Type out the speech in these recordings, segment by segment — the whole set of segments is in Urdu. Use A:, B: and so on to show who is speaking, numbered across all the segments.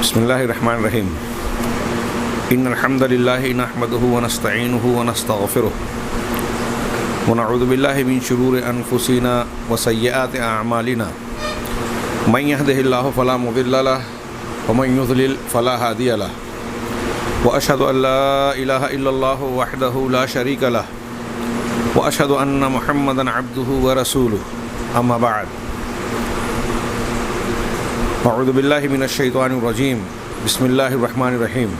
A: بسم اللہ الرحمن الرحیم ان الحمد للہ نحمده ونستعینه ونستغفره ونعوذ باللہ من شرور انفسنا وسیئات اعمالنا من يهده الله فلا مضل له ومن يضلل فلا هادي له واشهد ان لا الہ الا اللہ وحدہ لا شریک له واشهد ان محمدا عبده ورسوله اما بعد اعوذ باللہ من الشیطان الرجیم بسم اللہ الرحمن الرحیم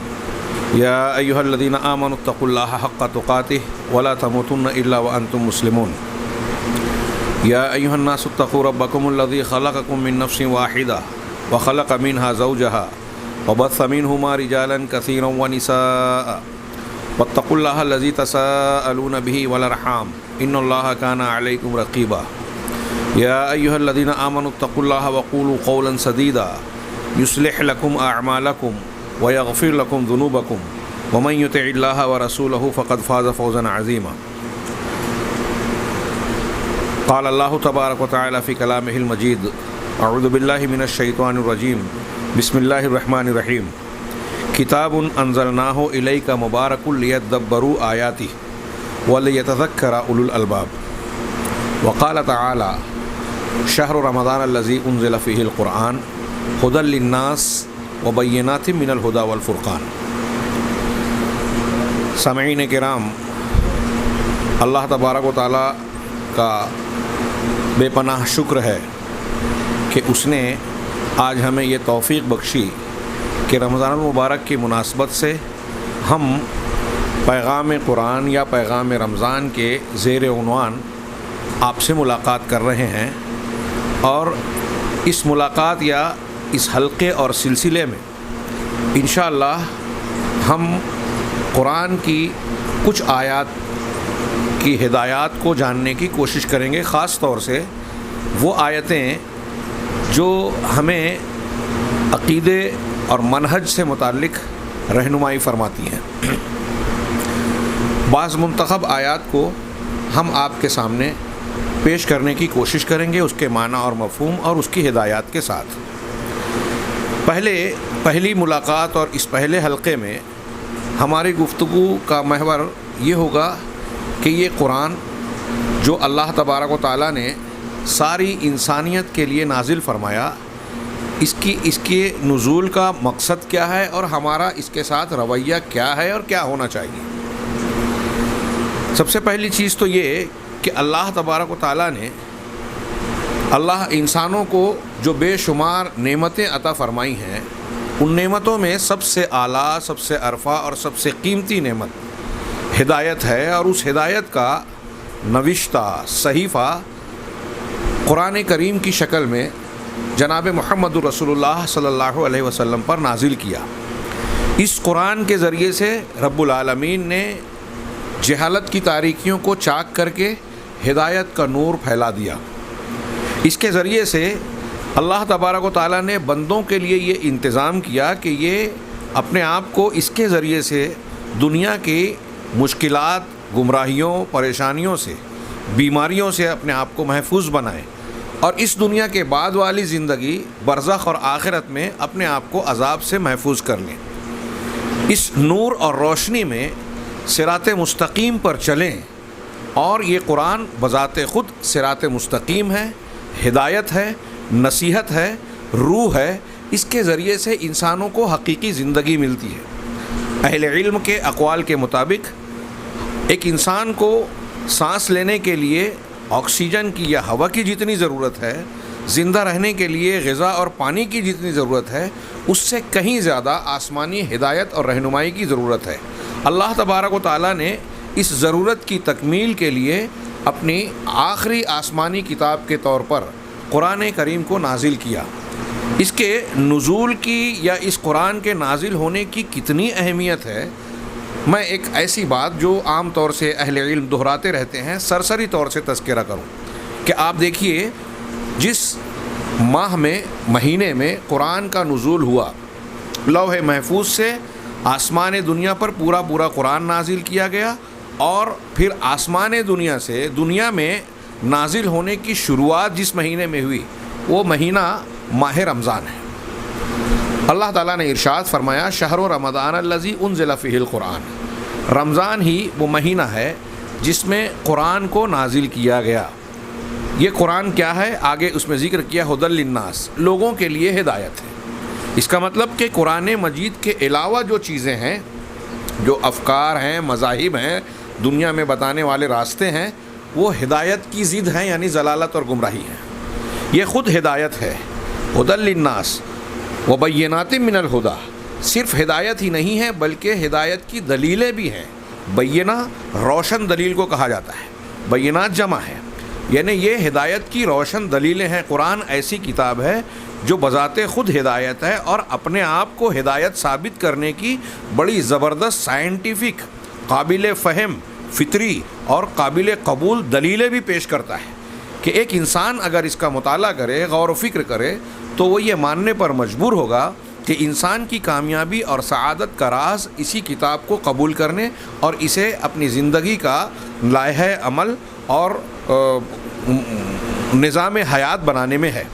A: یا ایہا الذین آمنوا اتقوا اللہ حق تقاتہ ولا تموتن الا وانتم مسلمون یا ایہا الناس اتقوا ربکم الذی خلقکم من نفس واحدہ وخلق منها زوجها وبث منهما رجالا كثيرا ونساء واتقوا الله الذي تساءلون به والارحام ان الله كان عليكم رقيبا یا ایہا الذین آمنوا اتقوا اللہ وقولوا قولا سدیدا یصلح لکم اعمالکم ویغفر لکم ذنوبکم ومن یطع اللہ ورسولہ فقد فاز فوزا عظیما قال اللہ تبارک وتعالی فی کلامہ المجید اعوذ باللہ من الشیطان الرجیم بسم اللہ الرحمن الرحیم کتاب انزلناہ الیک مبارک لیدبروا آیاتہ ولیتذکر اولو الالباب وقال تعالی شہر رمضان الذی انزل فیہ القرآن ھدی للناس وبینات من الھدی والفرقان۔ سامعین کرام، اللہ تبارک و تعالیٰ کا بے پناہ شکر ہے کہ اس نے آج ہمیں یہ توفیق بخشی کہ رمضان المبارک کی مناسبت سے ہم پیغام قرآن یا پیغام رمضان کے زیر عنوان آپ سے ملاقات کر رہے ہیں، اور اس ملاقات یا اس حلقے اور سلسلے میں انشاءاللہ ہم قرآن کی کچھ آیات کی ہدایات کو جاننے کی کوشش کریں گے، خاص طور سے وہ آیتیں جو ہمیں عقیدے اور منہج سے متعلق رہنمائی فرماتی ہیں۔ بعض منتخب آیات کو ہم آپ کے سامنے پیش کرنے کی کوشش کریں گے، اس کے معنی اور مفہوم اور اس کی ہدایات کے ساتھ۔ پہلی ملاقات اور اس پہلے حلقے میں ہماری گفتگو کا محور یہ ہوگا کہ یہ قرآن جو اللہ تبارک و تعالیٰ نے ساری انسانیت کے لیے نازل فرمایا، اس کے نزول کا مقصد کیا ہے اور ہمارا اس کے ساتھ رویہ کیا ہے اور کیا ہونا چاہیے۔ سب سے پہلی چیز تو یہ کہ اللہ تبارک و تعالیٰ نے انسانوں کو جو بے شمار نعمتیں عطا فرمائی ہیں، ان نعمتوں میں سب سے اعلیٰ، سب سے ارفع اور سب سے قیمتی نعمت ہدایت ہے، اور اس ہدایت کا نوشتہ صحیفہ قرآن کریم کی شکل میں جناب محمد رسول اللہ صلی اللہ علیہ وسلم پر نازل کیا۔ اس قرآن کے ذریعے سے رب العالمین نے جہالت کی تاریکیوں کو چاک کر کے ہدایت کا نور پھیلا دیا۔ اس کے ذریعے سے اللہ تبارک و تعالیٰ نے بندوں کے لیے یہ انتظام کیا کہ یہ اپنے آپ کو اس کے ذریعے سے دنیا کی مشکلات، گمراہیوں، پریشانیوں سے، بیماریوں سے اپنے آپ کو محفوظ بنائیں، اور اس دنیا کے بعد والی زندگی برزخ اور آخرت میں اپنے آپ کو عذاب سے محفوظ کر لیں۔ اس نور اور روشنی میں صراط مستقیم پر چلیں، اور یہ قرآن بذات خود صراط مستقیم ہے، ہدایت ہے، نصیحت ہے، روح ہے۔ اس کے ذریعے سے انسانوں کو حقیقی زندگی ملتی ہے۔ اہل علم کے اقوال کے مطابق ایک انسان کو سانس لینے کے لیے آکسیجن کی یا ہوا کی جتنی ضرورت ہے، زندہ رہنے کے لیے غذا اور پانی کی جتنی ضرورت ہے، اس سے کہیں زیادہ آسمانی ہدایت اور رہنمائی کی ضرورت ہے۔ اللہ تبارک و تعالیٰ نے اس ضرورت کی تکمیل کے لیے اپنی آخری آسمانی کتاب کے طور پر قرآن کریم کو نازل کیا۔ اس کے نزول کی یا اس قرآن کے نازل ہونے کی کتنی اہمیت ہے، میں ایک ایسی بات جو عام طور سے اہل علم دہراتے رہتے ہیں سرسری طور سے تذکرہ کروں کہ آپ دیکھیے، جس مہینے میں قرآن کا نزول ہوا، لوح محفوظ سے آسمان دنیا پر پورا قرآن نازل کیا گیا، اور پھر آسمان دنیا سے دنیا میں نازل ہونے کی شروعات جس مہینے میں ہوئی وہ مہینہ ماہ رمضان ہے۔ اللہ تعالیٰ نے ارشاد فرمایا شہر رمضان الذی انزل فیہ القرآن، رمضان ہی وہ مہینہ ہے جس میں قرآن کو نازل کیا گیا۔ یہ قرآن کیا ہے؟ آگے اس میں ذکر کیا ھدی للناس، لوگوں کے لیے ہدایت ہے۔ اس کا مطلب کہ قرآن مجید کے علاوہ جو چیزیں ہیں، جو افکار ہیں، مذاہب ہیں، دنیا میں بتانے والے راستے ہیں، وہ ہدایت کی ضد ہیں، یعنی ضلالت اور گمراہی ہے۔ یہ خود ہدایت ہے، ھدی للناس وبینات من الہدی، صرف ہدایت ہی نہیں ہے بلکہ ہدایت کی دلیلیں بھی ہیں۔ بینہ روشن دلیل کو کہا جاتا ہے، بینات جمع ہے، یعنی یہ ہدایت کی روشن دلیلیں ہیں۔ قرآن ایسی کتاب ہے جو بذات خود ہدایت ہے اور اپنے آپ کو ہدایت ثابت کرنے کی بڑی زبردست سائنٹیفک، قابل فہم، فطری اور قابل قبول دلیلیں بھی پیش کرتا ہے کہ ایک انسان اگر اس کا مطالعہ کرے، غور و فکر کرے، تو وہ یہ ماننے پر مجبور ہوگا کہ انسان کی کامیابی اور سعادت کا راز اسی کتاب کو قبول کرنے اور اسے اپنی زندگی کا لائحہ عمل اور نظام حیات بنانے میں ہے۔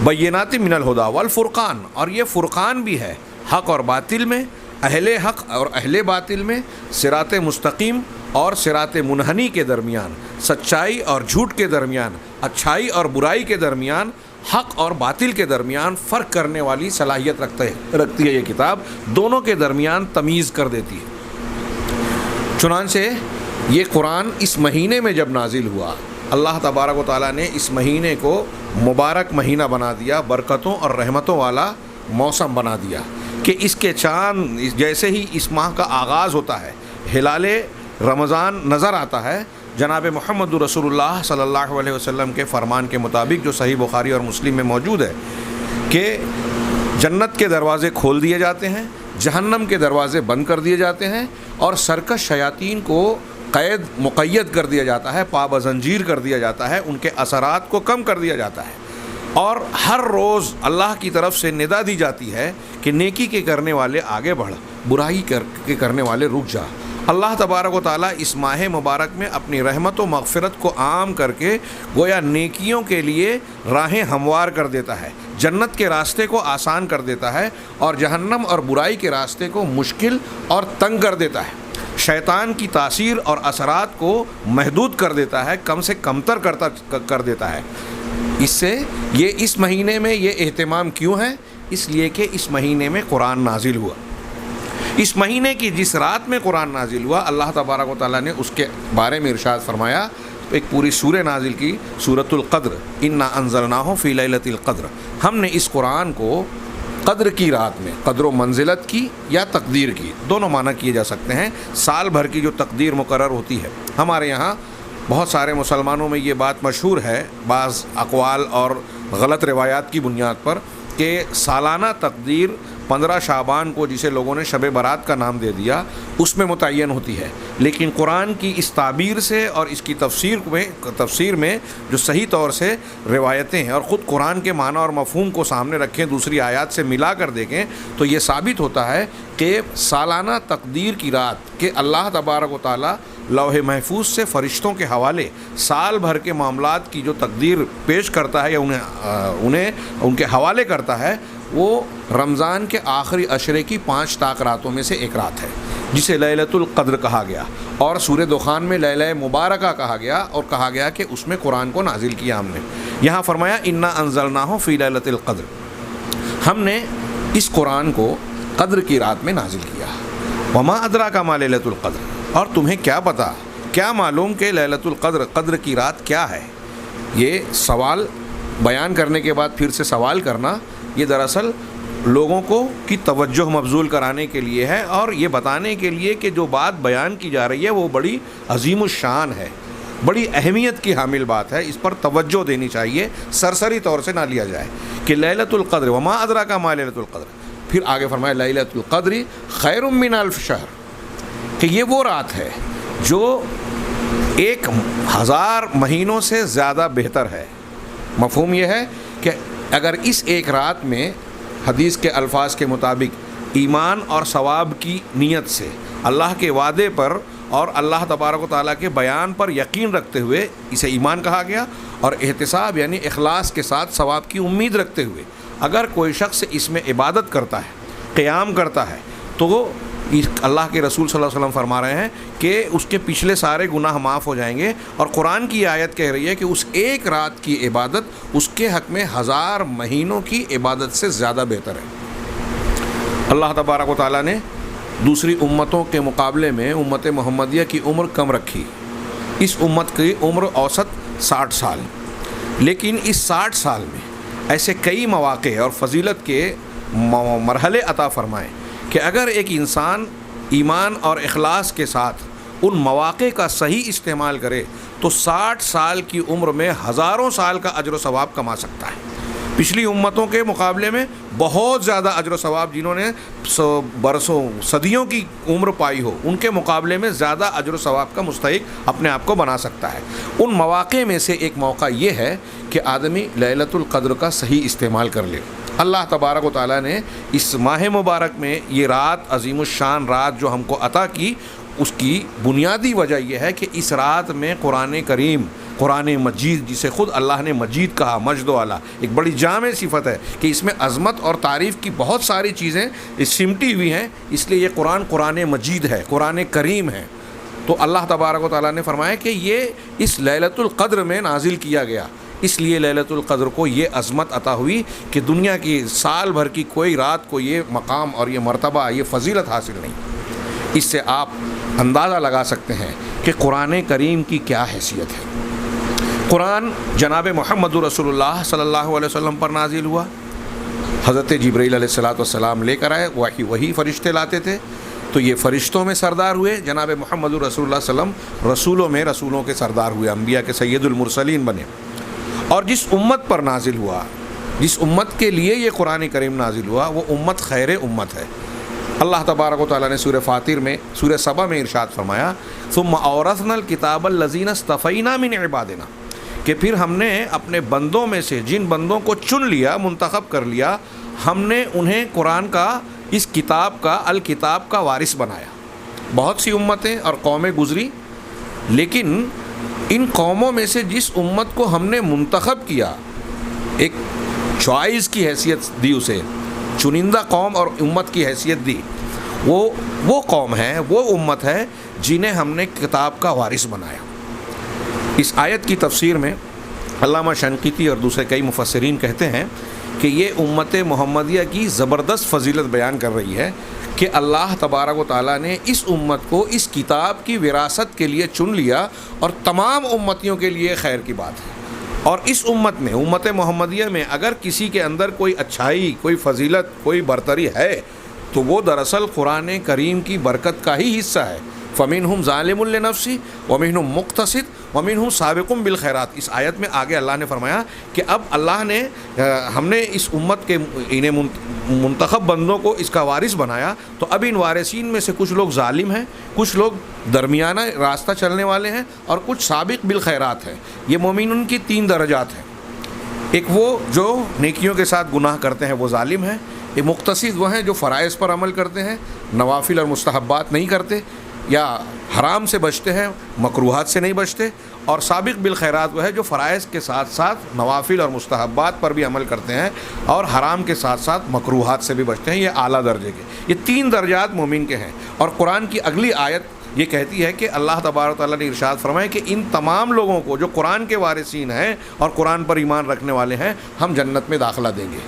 A: بینات من الہدی والفرقان، اور یہ فرقان بھی ہے حق اور باطل میں، اہل حق اور اہل باطل میں، صراط مستقیم اور صراط منحنی کے درمیان، سچائی اور جھوٹ کے درمیان، اچھائی اور برائی کے درمیان، حق اور باطل کے درمیان فرق کرنے والی صلاحیت رکھتی ہے یہ کتاب، دونوں کے درمیان تمیز کر دیتی ہے۔ چنانچہ یہ قرآن اس مہینے میں جب نازل ہوا، اللہ تبارک و تعالیٰ نے اس مہینے کو مبارک مہینہ بنا دیا، برکتوں اور رحمتوں والا موسم بنا دیا کہ اس کے چاند جیسے ہی اس ماہ کا آغاز ہوتا ہے، ہلال رمضان نظر آتا ہے، جناب محمد رسول اللہ صلی اللہ علیہ وسلم کے فرمان کے مطابق جو صحیح بخاری اور مسلم میں موجود ہے کہ جنت کے دروازے کھول دیے جاتے ہیں، جہنم کے دروازے بند کر دیے جاتے ہیں، اور سرکش شیاطین کو مقید کر دیا جاتا ہے، پابند زنجیر کر دیا جاتا ہے، ان کے اثرات کو کم کر دیا جاتا ہے، اور ہر روز اللہ کی طرف سے ندا دی جاتی ہے کہ نیکی کے کرنے والے آگے بڑھ، برائی کے کرنے والے رک جا۔ اللہ تبارک و تعالیٰ اس ماہ مبارک میں اپنی رحمت و مغفرت کو عام کر کے گویا نیکیوں کے لیے راہیں ہموار کر دیتا ہے، جنت کے راستے کو آسان کر دیتا ہے، اور جہنم اور برائی کے راستے کو مشکل اور تنگ کر دیتا ہے، شیطان کی تاثیر اور اثرات کو محدود کر دیتا ہے، کم سے کمتر کر دیتا ہے۔ اس سے یہ اس مہینے میں یہ اہتمام کیوں ہے؟ اس لیے کہ اس مہینے میں قرآن نازل ہوا۔ اس مہینے کی جس رات میں قرآن نازل ہوا، اللہ تبارک و تعالیٰ نے اس کے بارے میں ارشاد فرمایا، ایک پوری سورہ نازل کی، سورۃ القدر، انا انزلناہ فی لیلۃ القدر، ہم نے اس قرآن کو قدر کی رات میں، قدر و منزلت کی یا تقدیر کی، دونوں معنی کیے جا سکتے ہیں۔ سال بھر کی جو تقدیر مقرر ہوتی ہے، ہمارے یہاں بہت سارے مسلمانوں میں یہ بات مشہور ہے، بعض اقوال اور غلط روایات کی بنیاد پر، کہ سالانہ تقدیر 15 شعبان کو، جسے لوگوں نے شب برات کا نام دے دیا، اس میں متعین ہوتی ہے، لیکن قرآن کی اس تعبیر سے اور اس کی تفسیر میں جو صحیح طور سے روایتیں ہیں، اور خود قرآن کے معنی اور مفہوم کو سامنے رکھیں، دوسری آیات سے ملا کر دیکھیں، تو یہ ثابت ہوتا ہے کہ سالانہ تقدیر کی رات کہ اللہ تبارک و تعالیٰ لوح محفوظ سے فرشتوں کے حوالے سال بھر کے معاملات کی جو تقدیر پیش کرتا ہے یا انہیں ان کے حوالے کرتا ہے، وہ رمضان کے آخری عشرے کی 5 طاق راتوں میں سے ایک رات ہے، جسے لیلۃ القدر کہا گیا، اور سورہ دخان میں لیلہ مبارکہ کہا گیا، اور کہا گیا کہ اس میں قرآن کو نازل کیا ہم نے۔ یہاں فرمایا انا انزلناہ فی لیلۃ القدر، ہم نے اس قرآن کو قدر کی رات میں نازل کیا۔ وما ادراک ما لیلۃ القدر، اور تمہیں کیا پتہ، کیا معلوم کہ لیلۃ القدر، قدر کی رات کیا ہے؟ یہ سوال بیان کرنے کے بعد پھر سے سوال کرنا، یہ دراصل لوگوں کو کی توجہ مبذول کرانے کے لیے ہے، اور یہ بتانے کے لیے کہ جو بات بیان کی جا رہی ہے وہ بڑی عظیم الشان ہے، بڑی اہمیت کی حامل بات ہے، اس پر توجہ دینی چاہیے، سرسری طور سے نہ لیا جائے کہ لیلۃ القدر وما ادراک ما لیلۃ القدر۔ پھر آگے فرمایا لیلۃ القدر خیر من الف شہر، کہ یہ وہ رات ہے جو 1000 مہینوں سے زیادہ بہتر ہے۔ مفہوم یہ ہے کہ اگر اس ایک رات میں حدیث کے الفاظ کے مطابق ایمان اور ثواب کی نیت سے اللہ کے وعدے پر اور اللہ تبارک و تعالیٰ کے بیان پر یقین رکھتے ہوئے اسے ایمان کہا گیا، اور احتساب یعنی اخلاص کے ساتھ ثواب کی امید رکھتے ہوئے اگر کوئی شخص اس میں عبادت کرتا ہے، قیام کرتا ہے، تو اللہ کے رسول صلی اللہ علیہ وسلم فرما رہے ہیں کہ اس کے پچھلے سارے گناہ معاف ہو جائیں گے، اور قرآن کی آیت کہہ رہی ہے کہ اس ایک رات کی عبادت اس کے حق میں 1000 مہینوں کی عبادت سے زیادہ بہتر ہے۔ اللہ تبارک و تعالیٰ نے دوسری امتوں کے مقابلے میں امت محمدیہ کی عمر کم رکھی۔ اس امت کی عمر اوسط 60 سال، لیکن اس 60 سال میں ایسے کئی مواقع اور فضیلت کے مرحلے عطا فرمائے کہ اگر ایک انسان ایمان اور اخلاص کے ساتھ ان مواقع کا صحیح استعمال کرے تو 60 سال کی عمر میں ہزاروں سال کا اجر و ثواب کما سکتا ہے۔ پچھلی امتوں کے مقابلے میں بہت زیادہ اجر و ثواب، جنہوں نے برسوں صدیوں کی عمر پائی ہو، ان کے مقابلے میں زیادہ اجر و ثواب کا مستحق اپنے آپ کو بنا سکتا ہے۔ ان مواقع میں سے ایک موقع یہ ہے کہ آدمی لیلۃ القدر کا صحیح استعمال کر لے۔ اللہ تبارک و تعالیٰ نے اس ماہ مبارک میں یہ رات، عظیم الشان رات جو ہم کو عطا کی، اس کی بنیادی وجہ یہ ہے کہ اس رات میں قرآن کریم، قرآن مجید، جسے خود اللہ نے مجید کہا، مجد والا، ایک بڑی جامع صفت ہے کہ اس میں عظمت اور تعریف کی بہت ساری چیزیں سمٹی ہوئی ہیں، اس لیے یہ قرآن مجید ہے، قرآن کریم ہے۔ تو اللہ تبارک و تعالیٰ نے فرمایا کہ یہ اس لیلۃ القدر میں نازل کیا گیا، اس لیے لیلۃ القدر کو یہ عظمت عطا ہوئی کہ دنیا کی سال بھر کی کوئی رات کو یہ مقام اور یہ مرتبہ، یہ فضیلت حاصل نہیں۔ اس سے آپ اندازہ لگا سکتے ہیں کہ قرآن کریم کی کیا حیثیت ہے۔ قرآن جناب محمد رسول اللہ صلی اللہ علیہ وسلم پر نازل ہوا، حضرت جبرائیل علیہ السلام لے کر آئے، وہی فرشتے لاتے تھے، تو یہ فرشتوں میں سردار ہوئے، جناب محمد رسول اللہ صلی اللہ علیہ وسلم رسولوں میں رسولوں کے سردار ہوئے، انبیاء کے سید المرسلین بنے۔ اور جس امت پر نازل ہوا، جس امت کے لیے یہ قرآن کریم نازل ہوا، وہ امت خیر امت ہے۔ اللہ تبارک و تعالیٰ نے سورہ فاطر میں، سورہ سبا میں ارشاد فرمایا، ثم اورثنا الکتاب الذین اصطفینا من عبادنا، کہ پھر ہم نے اپنے بندوں میں سے جن بندوں کو چن لیا، منتخب کر لیا، ہم نے انہیں قرآن کا، اس کتاب کا، الکتاب کا وارث بنایا۔ بہت سی امتیں اور قومیں گزری، لیکن ان قوموں میں سے جس امت کو ہم نے منتخب کیا، ایک چوائس کی حیثیت دی، اسے چنندہ قوم اور امت کی حیثیت دی، وہ قوم ہے، وہ امت ہے جنہیں ہم نے کتاب کا وارث بنایا۔ اس آیت کی تفسیر میں علامہ شنقیطی اور دوسرے کئی مفسرین کہتے ہیں کہ یہ امت محمدیہ کی زبردست فضیلت بیان کر رہی ہے کہ اللہ تبارک و تعالیٰ نے اس امت کو اس کتاب کی وراثت کے لیے چن لیا، اور تمام امتیوں کے لیے خیر کی بات ہے۔ اور اس امت میں، امت محمدیہ میں، اگر کسی کے اندر کوئی اچھائی، کوئی فضیلت، کوئی برتری ہے تو وہ دراصل قرآن کریم کی برکت کا ہی حصہ ہے۔ فَمِنْهُمْ ظَالِمٌ لِنَفْسِهِ وَمِنْهُمْ مُقْتَصِدٌ وَمِنْهُمْ سَابِقٌ بِالْخَيْرَاتِ۔ اس آیت میں آگے اللہ نے فرمایا کہ اب اللہ نے، ہم نے اس امت کے انہیں منتخب بندوں کو اس کا وارث بنایا، تو اب ان وارثین میں سے کچھ لوگ ظالم ہیں، کچھ لوگ درمیانہ راستہ چلنے والے ہیں، اور کچھ سابق بالخیرات ہیں۔ یہ مومنون کی 3 درجات ہیں۔ ایک وہ جو نیکیوں کے ساتھ گناہ کرتے ہیں، وہ ظالم ہیں۔ ایک مقتصد وہ ہیں جو فرائض پر عمل کرتے ہیں، نوافل اور مستحبات نہیں کرتے، یا حرام سے بچتے ہیں، مکروہات سے نہیں بچتے۔ اور سابق بالخیرات وہ ہے جو فرائض کے ساتھ ساتھ نوافل اور مستحبات پر بھی عمل کرتے ہیں، اور حرام کے ساتھ ساتھ مکروہات سے بھی بچتے ہیں۔ یہ اعلیٰ درجے کے، یہ 3 درجات مومن کے ہیں۔ اور قرآن کی اگلی آیت یہ کہتی ہے کہ اللہ تبارک و تعالیٰ نے ارشاد فرمایا کہ ان تمام لوگوں کو جو قرآن کے وارثین ہیں اور قرآن پر ایمان رکھنے والے ہیں، ہم جنت میں داخلہ دیں گے۔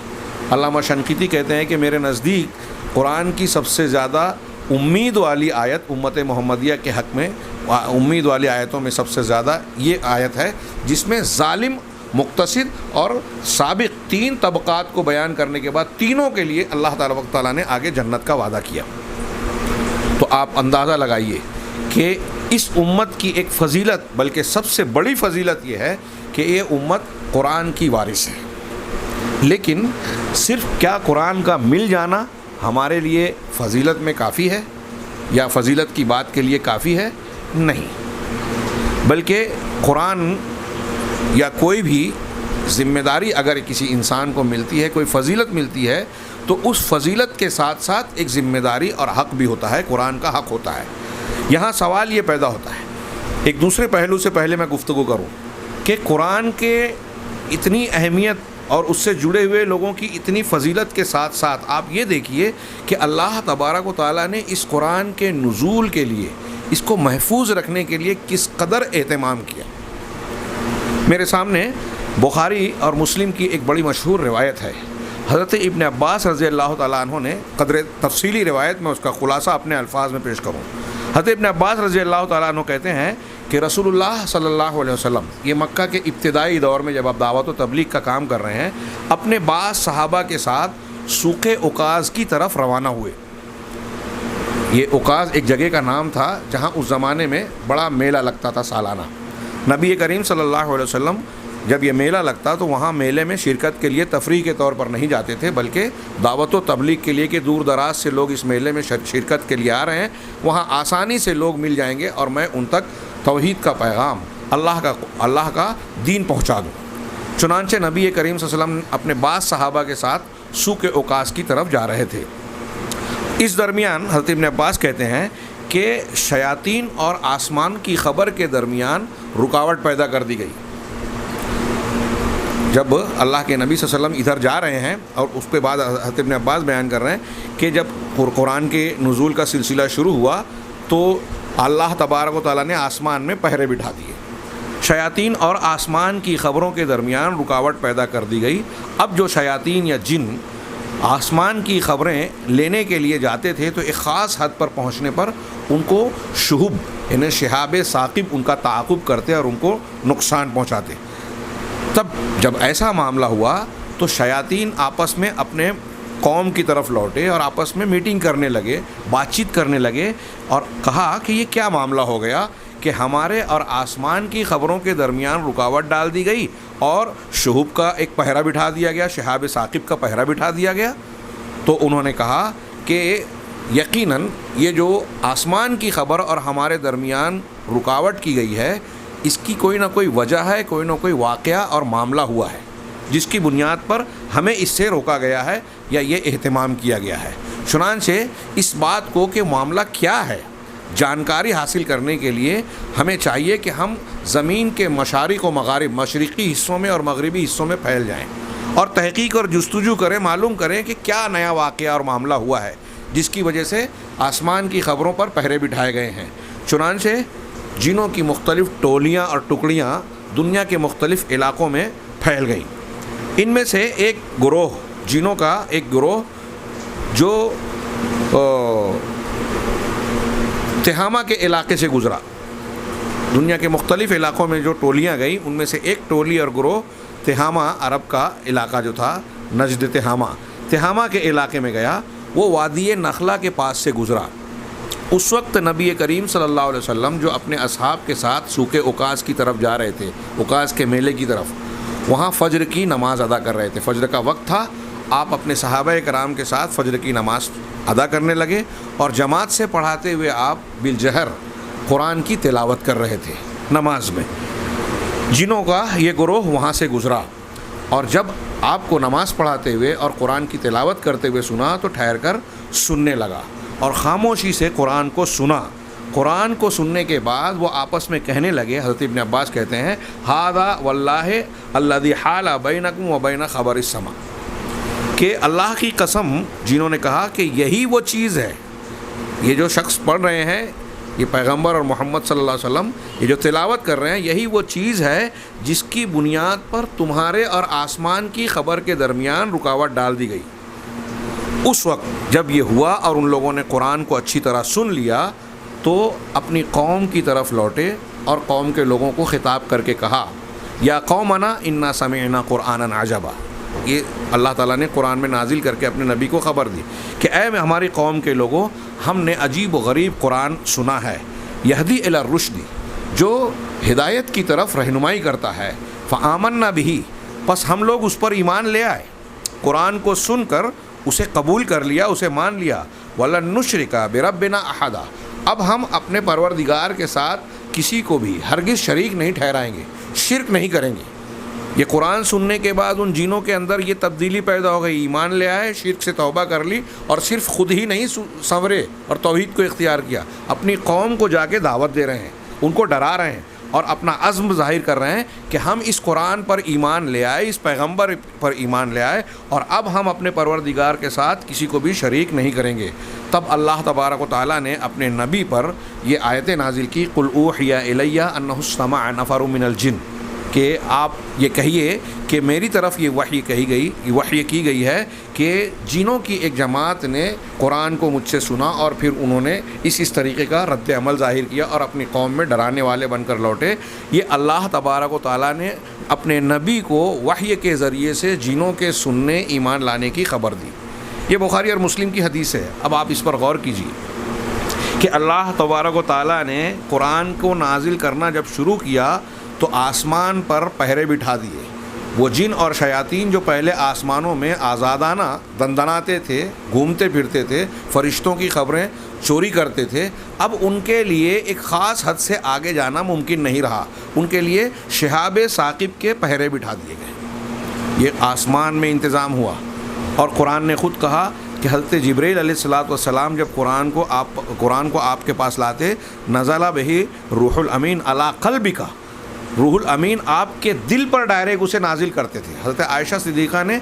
A: علامہ شنقیطی کہتے ہیں کہ میرے نزدیک قرآن کی سب سے زیادہ امید والی آیت امت محمدیہ کے حق میں، امید والی آیتوں میں سب سے زیادہ یہ آیت ہے جس میں ظالم، مقتصد اور سابق 3 طبقات کو بیان کرنے کے بعد تینوں کے لیے اللہ تعالیٰ نے آگے جنت کا وعدہ کیا۔ تو آپ اندازہ لگائیے کہ اس امت کی ایک فضیلت، بلکہ سب سے بڑی فضیلت یہ ہے کہ یہ امت قرآن کی وارث ہے۔ لیکن صرف کیا قرآن کا مل جانا ہمارے لیے فضیلت میں کافی ہے، یا فضیلت کی بات کے لیے کافی ہے؟ نہیں، بلکہ قرآن یا کوئی بھی ذمہ داری اگر کسی انسان کو ملتی ہے، کوئی فضیلت ملتی ہے، تو اس فضیلت کے ساتھ ساتھ ایک ذمہ داری اور حق بھی ہوتا ہے، قرآن کا حق ہوتا ہے۔ یہاں سوال یہ پیدا ہوتا ہے، ایک دوسرے پہلو سے پہلے میں گفتگو کروں کہ قرآن کے اتنی اہمیت اور اس سے جڑے ہوئے لوگوں کی اتنی فضیلت کے ساتھ ساتھ آپ یہ دیکھیے کہ اللہ تبارک و تعالیٰ نے اس قرآن کے نزول کے لیے، اس کو محفوظ رکھنے کے لیے کس قدر اہتمام کیا۔ میرے سامنے بخاری اور مسلم کی ایک بڑی مشہور روایت ہے۔ حضرت ابن عباس رضی اللہ تعالیٰ عنہ نے، قدر تفصیلی روایت میں اس کا خلاصہ اپنے الفاظ میں پیش کروں۔ حضرت ابن عباس رضی اللہ تعالیٰ عنہ کہتے ہیں کہ رسول اللہ صلی اللہ علیہ وسلم، یہ مکہ کے ابتدائی دور میں جب آپ دعوت و تبلیغ کا کام کر رہے ہیں، اپنے بعض صحابہ کے ساتھ سوق عکاظ کی طرف روانہ ہوئے۔ یہ عکاظ ایک جگہ کا نام تھا جہاں اس زمانے میں بڑا میلہ لگتا تھا سالانہ۔ نبی کریم صلی اللہ علیہ وسلم جب یہ میلہ لگتا تو وہاں میلے میں شرکت کے لیے تفریح کے طور پر نہیں جاتے تھے، بلکہ دعوت و تبلیغ کے لیے کہ دور دراز سے لوگ اس میلے میں شرکت کے لیے آ رہے ہیں، وہاں آسانی سے لوگ مل جائیں گے اور میں ان تک توحید کا پیغام، اللہ کا دین پہنچا دوں۔ چنانچہ نبی کریم صلی اللہ علیہ وسلم اپنے بعض صحابہ کے ساتھ سوق عکاظ کی طرف جا رہے تھے۔ اس درمیان حضرت ابن عباس کہتے ہیں کہ شیاطین اور آسمان کی خبر کے درمیان رکاوٹ پیدا کر دی گئی۔ جب اللہ کے نبی صلی اللہ علیہ وسلم ادھر جا رہے ہیں، اور اس کے بعد حضرت ابن عباس بیان کر رہے ہیں کہ جب قرآن کے نزول کا سلسلہ شروع ہوا تو اللہ تبارک و تعالیٰ نے آسمان میں پہرے بٹھا دیے۔ شیاطین اور آسمان کی خبروں کے درمیان رکاوٹ پیدا کر دی گئی۔ اب جو شیاطین یا جن آسمان کی خبریں لینے کے لیے جاتے تھے تو ایک خاص حد پر پہنچنے پر ان کو شہب یعنی شہاب ثاقب ان کا تعاقب کرتے اور ان کو نقصان پہنچاتے۔ تب جب ایسا معاملہ ہوا تو شیاطین آپس میں اپنے قوم کی طرف لوٹے اور آپس میں میٹنگ کرنے لگے، بات چیت کرنے لگے، اور کہا کہ یہ کیا معاملہ ہو گیا کہ ہمارے اور آسمان کی خبروں کے درمیان رکاوٹ ڈال دی گئی اور شہب کا ایک پہرا بٹھا دیا گیا، شہاب ثاقب کا پہرا بٹھا دیا گیا۔ تو انہوں نے کہا کہ یقیناً یہ جو آسمان کی خبر اور ہمارے درمیان رکاوٹ کی گئی ہے، اس کی کوئی نہ کوئی وجہ ہے، کوئی نہ کوئی واقعہ اور معاملہ ہوا ہے جس کی بنیاد پر ہمیں اس سے روکا گیا ہے یا یہ اہتمام کیا گیا ہے۔ چنانچہ اس بات کو کہ معاملہ کیا ہے جانکاری حاصل کرنے کے لیے ہمیں چاہیے کہ ہم زمین کے مشارق و مغارب، مشرقی حصوں میں اور مغربی حصوں میں پھیل جائیں اور تحقیق اور جستجو کریں، معلوم کریں کہ کیا نیا واقعہ اور معاملہ ہوا ہے جس کی وجہ سے آسمان کی خبروں پر پہرے بٹھائے گئے ہیں۔ چنانچہ جنوں کی مختلف ٹولیاں اور ٹکڑیاں دنیا کے مختلف علاقوں میں پھیل گئیں۔ ان میں سے ایک گروہ، جنوں کا ایک گروہ جو تہامہ کے علاقے سے گزرا، دنیا کے مختلف علاقوں میں جو ٹولیاں گئیں ان میں سے ایک ٹولی اور گروہ تہامہ عرب کا علاقہ جو تھا، نجد تہامہ کے علاقے میں گیا۔ وہ وادی نخلا کے پاس سے گزرا۔ اس وقت نبی کریم صلی اللہ علیہ وسلم جو اپنے اصحاب کے ساتھ سوق عکاظ کی طرف جا رہے تھے، عکاظ کے میلے کی طرف، وہاں فجر کی نماز ادا کر رہے تھے۔ فجر کا وقت تھا، آپ اپنے صحابہ کرام کے ساتھ فجر کی نماز ادا کرنے لگے اور جماعت سے پڑھاتے ہوئے آپ بالجہر قرآن کی تلاوت کر رہے تھے نماز میں۔ جنوں کا یہ گروہ وہاں سے گزرا اور جب آپ کو نماز پڑھاتے ہوئے اور قرآن کی تلاوت کرتے ہوئے سنا تو ٹھہر کر سننے لگا اور خاموشی سے قرآن کو سنا۔ قرآن کو سننے کے بعد وہ آپس میں کہنے لگے، حضرت ابن عباس کہتے ہیں، ھذا واللہ الذی حال بینکم و بین خبر السماء، کہ اللہ کی قسم، جنہوں نے کہا کہ یہی وہ چیز ہے، یہ جو شخص پڑھ رہے ہیں، یہ پیغمبر اور محمد صلی اللہ علیہ وسلم یہ جو تلاوت کر رہے ہیں، یہی وہ چیز ہے جس کی بنیاد پر تمہارے اور آسمان کی خبر کے درمیان رکاوٹ ڈال دی گئی۔ اس وقت جب یہ ہوا اور ان لوگوں نے قرآن کو اچھی طرح سن لیا تو اپنی قوم کی طرف لوٹے اور قوم کے لوگوں کو خطاب کر کے کہا، یا قومنا انا سمعنا قرآنا عجبا، یہ اللہ تعالیٰ نے قرآن میں نازل کر کے اپنے نبی کو خبر دی کہ اے ہماری قوم کے لوگوں، ہم نے عجیب و غریب قرآن سنا ہے، یہدی الی الرشد، جو ہدایت کی طرف رہنمائی کرتا ہے، فآمنا بہ، پس ہم لوگ اس پر ایمان لے آئے، قرآن کو سن کر اسے قبول کر لیا، اسے مان لیا، وَلَن نُشْرِكَ بِرَبِّنَا أَحَدًا، اب ہم اپنے پروردگار کے ساتھ کسی کو بھی ہرگز شریک نہیں ٹھہرائیں گے، شرک نہیں کریں گے۔ یہ قرآن سننے کے بعد ان جنوں کے اندر یہ تبدیلی پیدا ہو گئی، ایمان لے آئے، شرک سے توبہ کر لی اور صرف خود ہی نہیں سنورے اور توحید کو اختیار کیا، اپنی قوم کو جا کے دعوت دے رہے ہیں، ان کو ڈرا رہے ہیں اور اپنا عزم ظاہر کر رہے ہیں کہ ہم اس قرآن پر ایمان لے آئے، اس پیغمبر پر ایمان لے آئے، اور اب ہم اپنے پروردگار کے ساتھ کسی کو بھی شریک نہیں کریں گے، تب اللہ تبارک و تعالیٰ نے اپنے نبی پر یہ آیتیں نازل کی، قل اوحی الی انہ استمع نفر من الجن، کہ آپ یہ کہیے کہ میری طرف یہ وحی کی گئی ہے کہ جنوں کی ایک جماعت نے قرآن کو مجھ سے سنا اور پھر انہوں نے اس طریقے کا رد عمل ظاہر کیا اور اپنی قوم میں ڈرانے والے بن کر لوٹے۔ یہ اللہ تبارک و تعالیٰ نے اپنے نبی کو وحی کے ذریعے سے جنوں کے سننے ایمان لانے کی خبر دی۔ یہ بخاری اور مسلم کی حدیث ہے۔ اب آپ اس پر غور کیجیے کہ اللہ تبارک و تعالیٰ نے قرآن کو نازل کرنا جب شروع کیا تو آسمان پر پہرے بٹھا دیے۔ وہ جن اور شیاطین جو پہلے آسمانوں میں آزادانہ دندناتے تھے، گھومتے پھرتے تھے، فرشتوں کی خبریں چوری کرتے تھے، اب ان کے لیے ایک خاص حد سے آگے جانا ممکن نہیں رہا، ان کے لیے شہاب ثاقب کے پہرے بٹھا دیے گئے۔ یہ آسمان میں انتظام ہوا، اور قرآن نے خود کہا کہ حضرت جبریل علیہ الصلوۃ والسلام جب قرآن کو آپ کے پاس لاتے، نزل بہ روح الامین علی قلبک، روح الامین آپ کے دل پر ڈائریکٹ اسے نازل کرتے تھے۔ حضرت عائشہ صدیقہ نے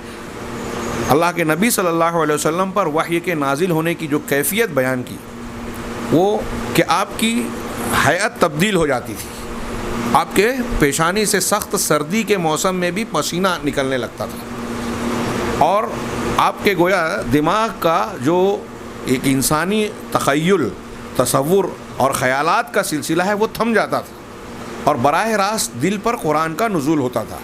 A: اللہ کے نبی صلی اللہ علیہ وسلم پر وحی کے نازل ہونے کی جو کیفیت بیان کی، وہ کہ آپ کی ہیئت تبدیل ہو جاتی تھی، آپ کے پیشانی سے سخت سردی کے موسم میں بھی پسینہ نکلنے لگتا تھا، اور آپ کے گویا دماغ کا جو ایک انسانی تخیل، تصور اور خیالات کا سلسلہ ہے وہ تھم جاتا تھا، اور براہ راست دل پر قرآن کا نزول ہوتا تھا،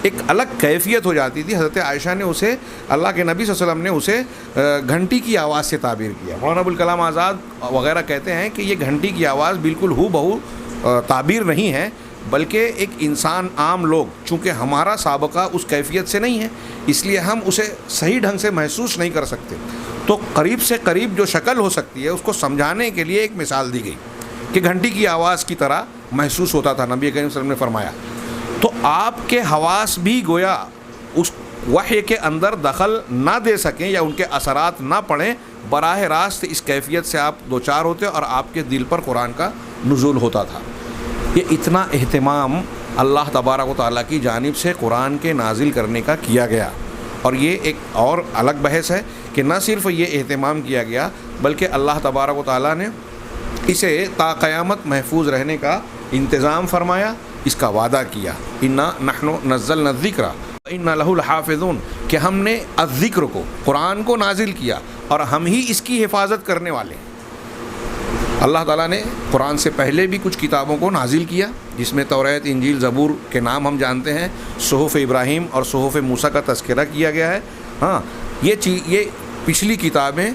A: ایک الگ کیفیت ہو جاتی تھی۔ حضرت عائشہ نے اسے، اللہ کے نبی صلی اللہ علیہ وسلم نے اسے گھنٹی کی آواز سے تعبیر کیا۔ مولانا ابوالکلام آزاد وغیرہ کہتے ہیں کہ یہ گھنٹی کی آواز بالکل ہو بہو تعبیر نہیں ہے، بلکہ ایک انسان، عام لوگ، چونکہ ہمارا سابقہ اس کیفیت سے نہیں ہے، اس لیے ہم اسے صحیح ڈھنگ سے محسوس نہیں کر سکتے، تو قریب سے قریب جو شکل ہو سکتی ہے اس کو سمجھانے کے لیے ایک مثال دی گئی کہ گھنٹی کی آواز کی طرح محسوس ہوتا تھا، نبی کریم صلی اللہ علیہ وسلم نے فرمایا۔ تو آپ کے حواس بھی گویا اس وحی کے اندر دخل نہ دے سکیں یا ان کے اثرات نہ پڑیں، براہ راست اس کیفیت سے آپ دوچار ہوتے اور آپ کے دل پر قرآن کا نزول ہوتا تھا۔ یہ اتنا اہتمام اللہ تبارک و تعالیٰ کی جانب سے قرآن کے نازل کرنے کا کیا گیا، اور یہ ایک اور الگ بحث ہے کہ نہ صرف یہ اہتمام کیا گیا بلکہ اللہ تبارک و تعالیٰ نے اسے تا قیامت محفوظ رہنے کا انتظام فرمایا، اس کا وعدہ کیا، انا نحن نزلنا الذکر وانا لہ لحافظون، کہ ہم نے الذکر کو، قرآن کو نازل کیا اور ہم ہی اس کی حفاظت کرنے والے ہیں۔ اللہ تعالیٰ نے قرآن سے پہلے بھی کچھ کتابوں کو نازل کیا، جس میں توریت، انجیل، زبور کے نام ہم جانتے ہیں، صحف ابراہیم اور صحف موسیٰ کا تذکرہ کیا گیا ہے۔ ہاں، یہ پچھلی کتابیں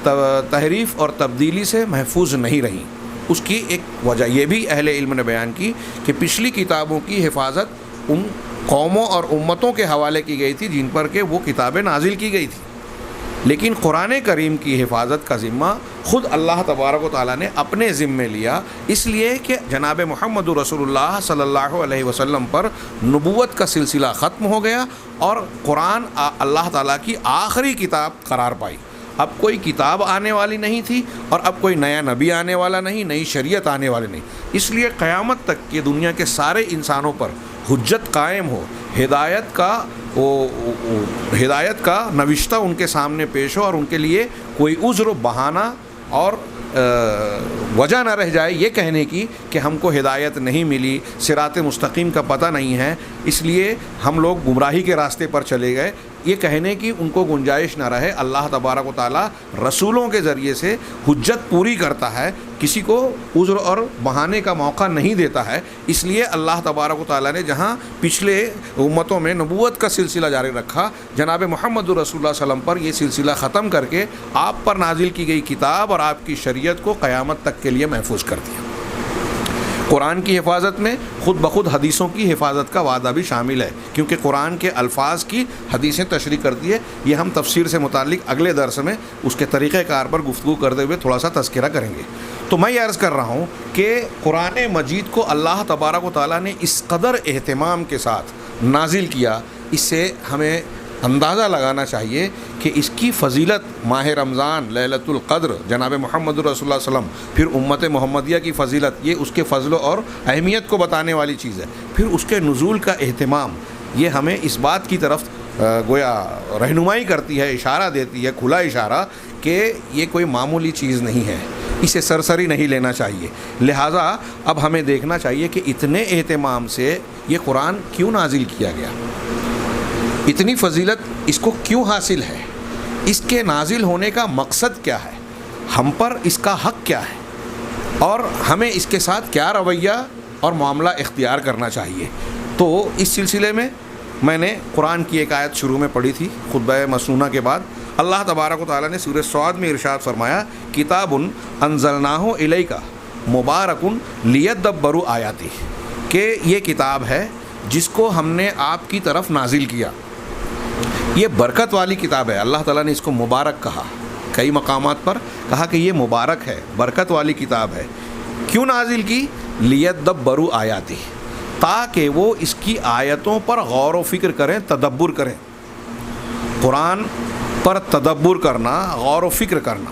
A: تحریف اور تبدیلی سے محفوظ نہیں رہیں۔ اس کی ایک وجہ یہ بھی اہل علم نے بیان کی کہ پچھلی کتابوں کی حفاظت ان قوموں اور امتوں کے حوالے کی گئی تھی جن پر کہ وہ کتابیں نازل کی گئی تھیں، لیکن قرآن کریم کی حفاظت کا ذمہ خود اللہ تبارک و تعالیٰ نے اپنے ذمے لیا، اس لیے کہ جناب محمد رسول اللہ صلی اللہ علیہ وسلم پر نبوت کا سلسلہ ختم ہو گیا اور قرآن اللہ تعالیٰ کی آخری کتاب قرار پائی۔ اب کوئی کتاب آنے والی نہیں تھی اور اب کوئی نیا نبی آنے والا نہیں، نئی شریعت آنے والی نہیں، اس لیے قیامت تک کہ دنیا کے سارے انسانوں پر حجت قائم ہو، ہدایت کا نوشتہ ان کے سامنے پیش ہو اور ان کے لیے کوئی عذر و بہانہ اور وجہ نہ رہ جائے یہ کہنے کی کہ ہم کو ہدایت نہیں ملی، صراط مستقیم کا پتہ نہیں ہے، اس لیے ہم لوگ گمراہی کے راستے پر چلے گئے، یہ کہنے کی ان کو گنجائش نہ رہے۔ اللہ تبارک و تعالیٰ رسولوں کے ذریعے سے حجت پوری کرتا ہے، کسی کو عذر اور بہانے کا موقع نہیں دیتا ہے، اس لیے اللہ تبارک و تعالیٰ نے جہاں پچھلے امتوں میں نبوت کا سلسلہ جاری رکھا، جناب محمد رسول اللہ صلی اللہ علیہ وسلم پر یہ سلسلہ ختم کر کے آپ پر نازل کی گئی کتاب اور آپ کی شریعت کو قیامت تک کے لیے محفوظ کر دیا۔ قرآن کی حفاظت میں خود بخود حدیثوں کی حفاظت کا وعدہ بھی شامل ہے، کیونکہ قرآن کے الفاظ کی حدیثیں تشریح کرتی ہے۔ یہ ہم تفسیر سے متعلق اگلے درس میں اس کے طریقہ کار پر گفتگو کرتے ہوئے تھوڑا سا تذکرہ کریں گے۔ تو میں یہ عرض کر رہا ہوں کہ قرآن مجید کو اللہ تبارک و تعالیٰ نے اس قدر اہتمام کے ساتھ نازل کیا، اس سے ہمیں اندازہ لگانا چاہیے کہ اس کی فضیلت ماہ رمضان، لیلۃ القدر، جناب محمد رسول اللہ صلی اللہ علیہ وسلم، پھر امت محمدیہ کی فضیلت، یہ اس کے فضل اور اہمیت کو بتانے والی چیز ہے. پھر اس کے نزول کا اہتمام، یہ ہمیں اس بات کی طرف گویا رہنمائی کرتی ہے، اشارہ دیتی ہے، کھلا اشارہ کہ یہ کوئی معمولی چیز نہیں ہے، اسے سرسری نہیں لینا چاہیے. لہٰذا اب ہمیں دیکھنا چاہیے کہ اتنے اہتمام سے یہ قرآن کیوں نازل کیا گیا، اتنی فضیلت اس کو کیوں حاصل ہے، اس کے نازل ہونے کا مقصد کیا ہے، ہم پر اس کا حق کیا ہے، اور ہمیں اس کے ساتھ کیا رویہ اور معاملہ اختیار کرنا چاہیے. تو اس سلسلے میں نے قرآن کی ایک آیت شروع میں پڑھی تھی خطبہ مسنونہ کے بعد. اللہ تبارک و تعالیٰ نے سورہ صاد میں ارشاد فرمایا، کتاب انزلناہ الیک مبارک لیدبروا آیاتہ، کہ یہ کتاب ہے جس کو ہم نے آپ کی طرف نازل کیا. یہ برکت والی کتاب ہے. اللہ تعالیٰ نے اس کو مبارک کہا، کئی مقامات پر کہا کہ یہ مبارک ہے، برکت والی کتاب ہے. کیوں نازل کی؟ لیدبروا آیاتہ، تاکہ وہ اس کی آیتوں پر غور و فکر کریں، تدبر کریں. قرآن پر تدبر کرنا، غور و فکر کرنا.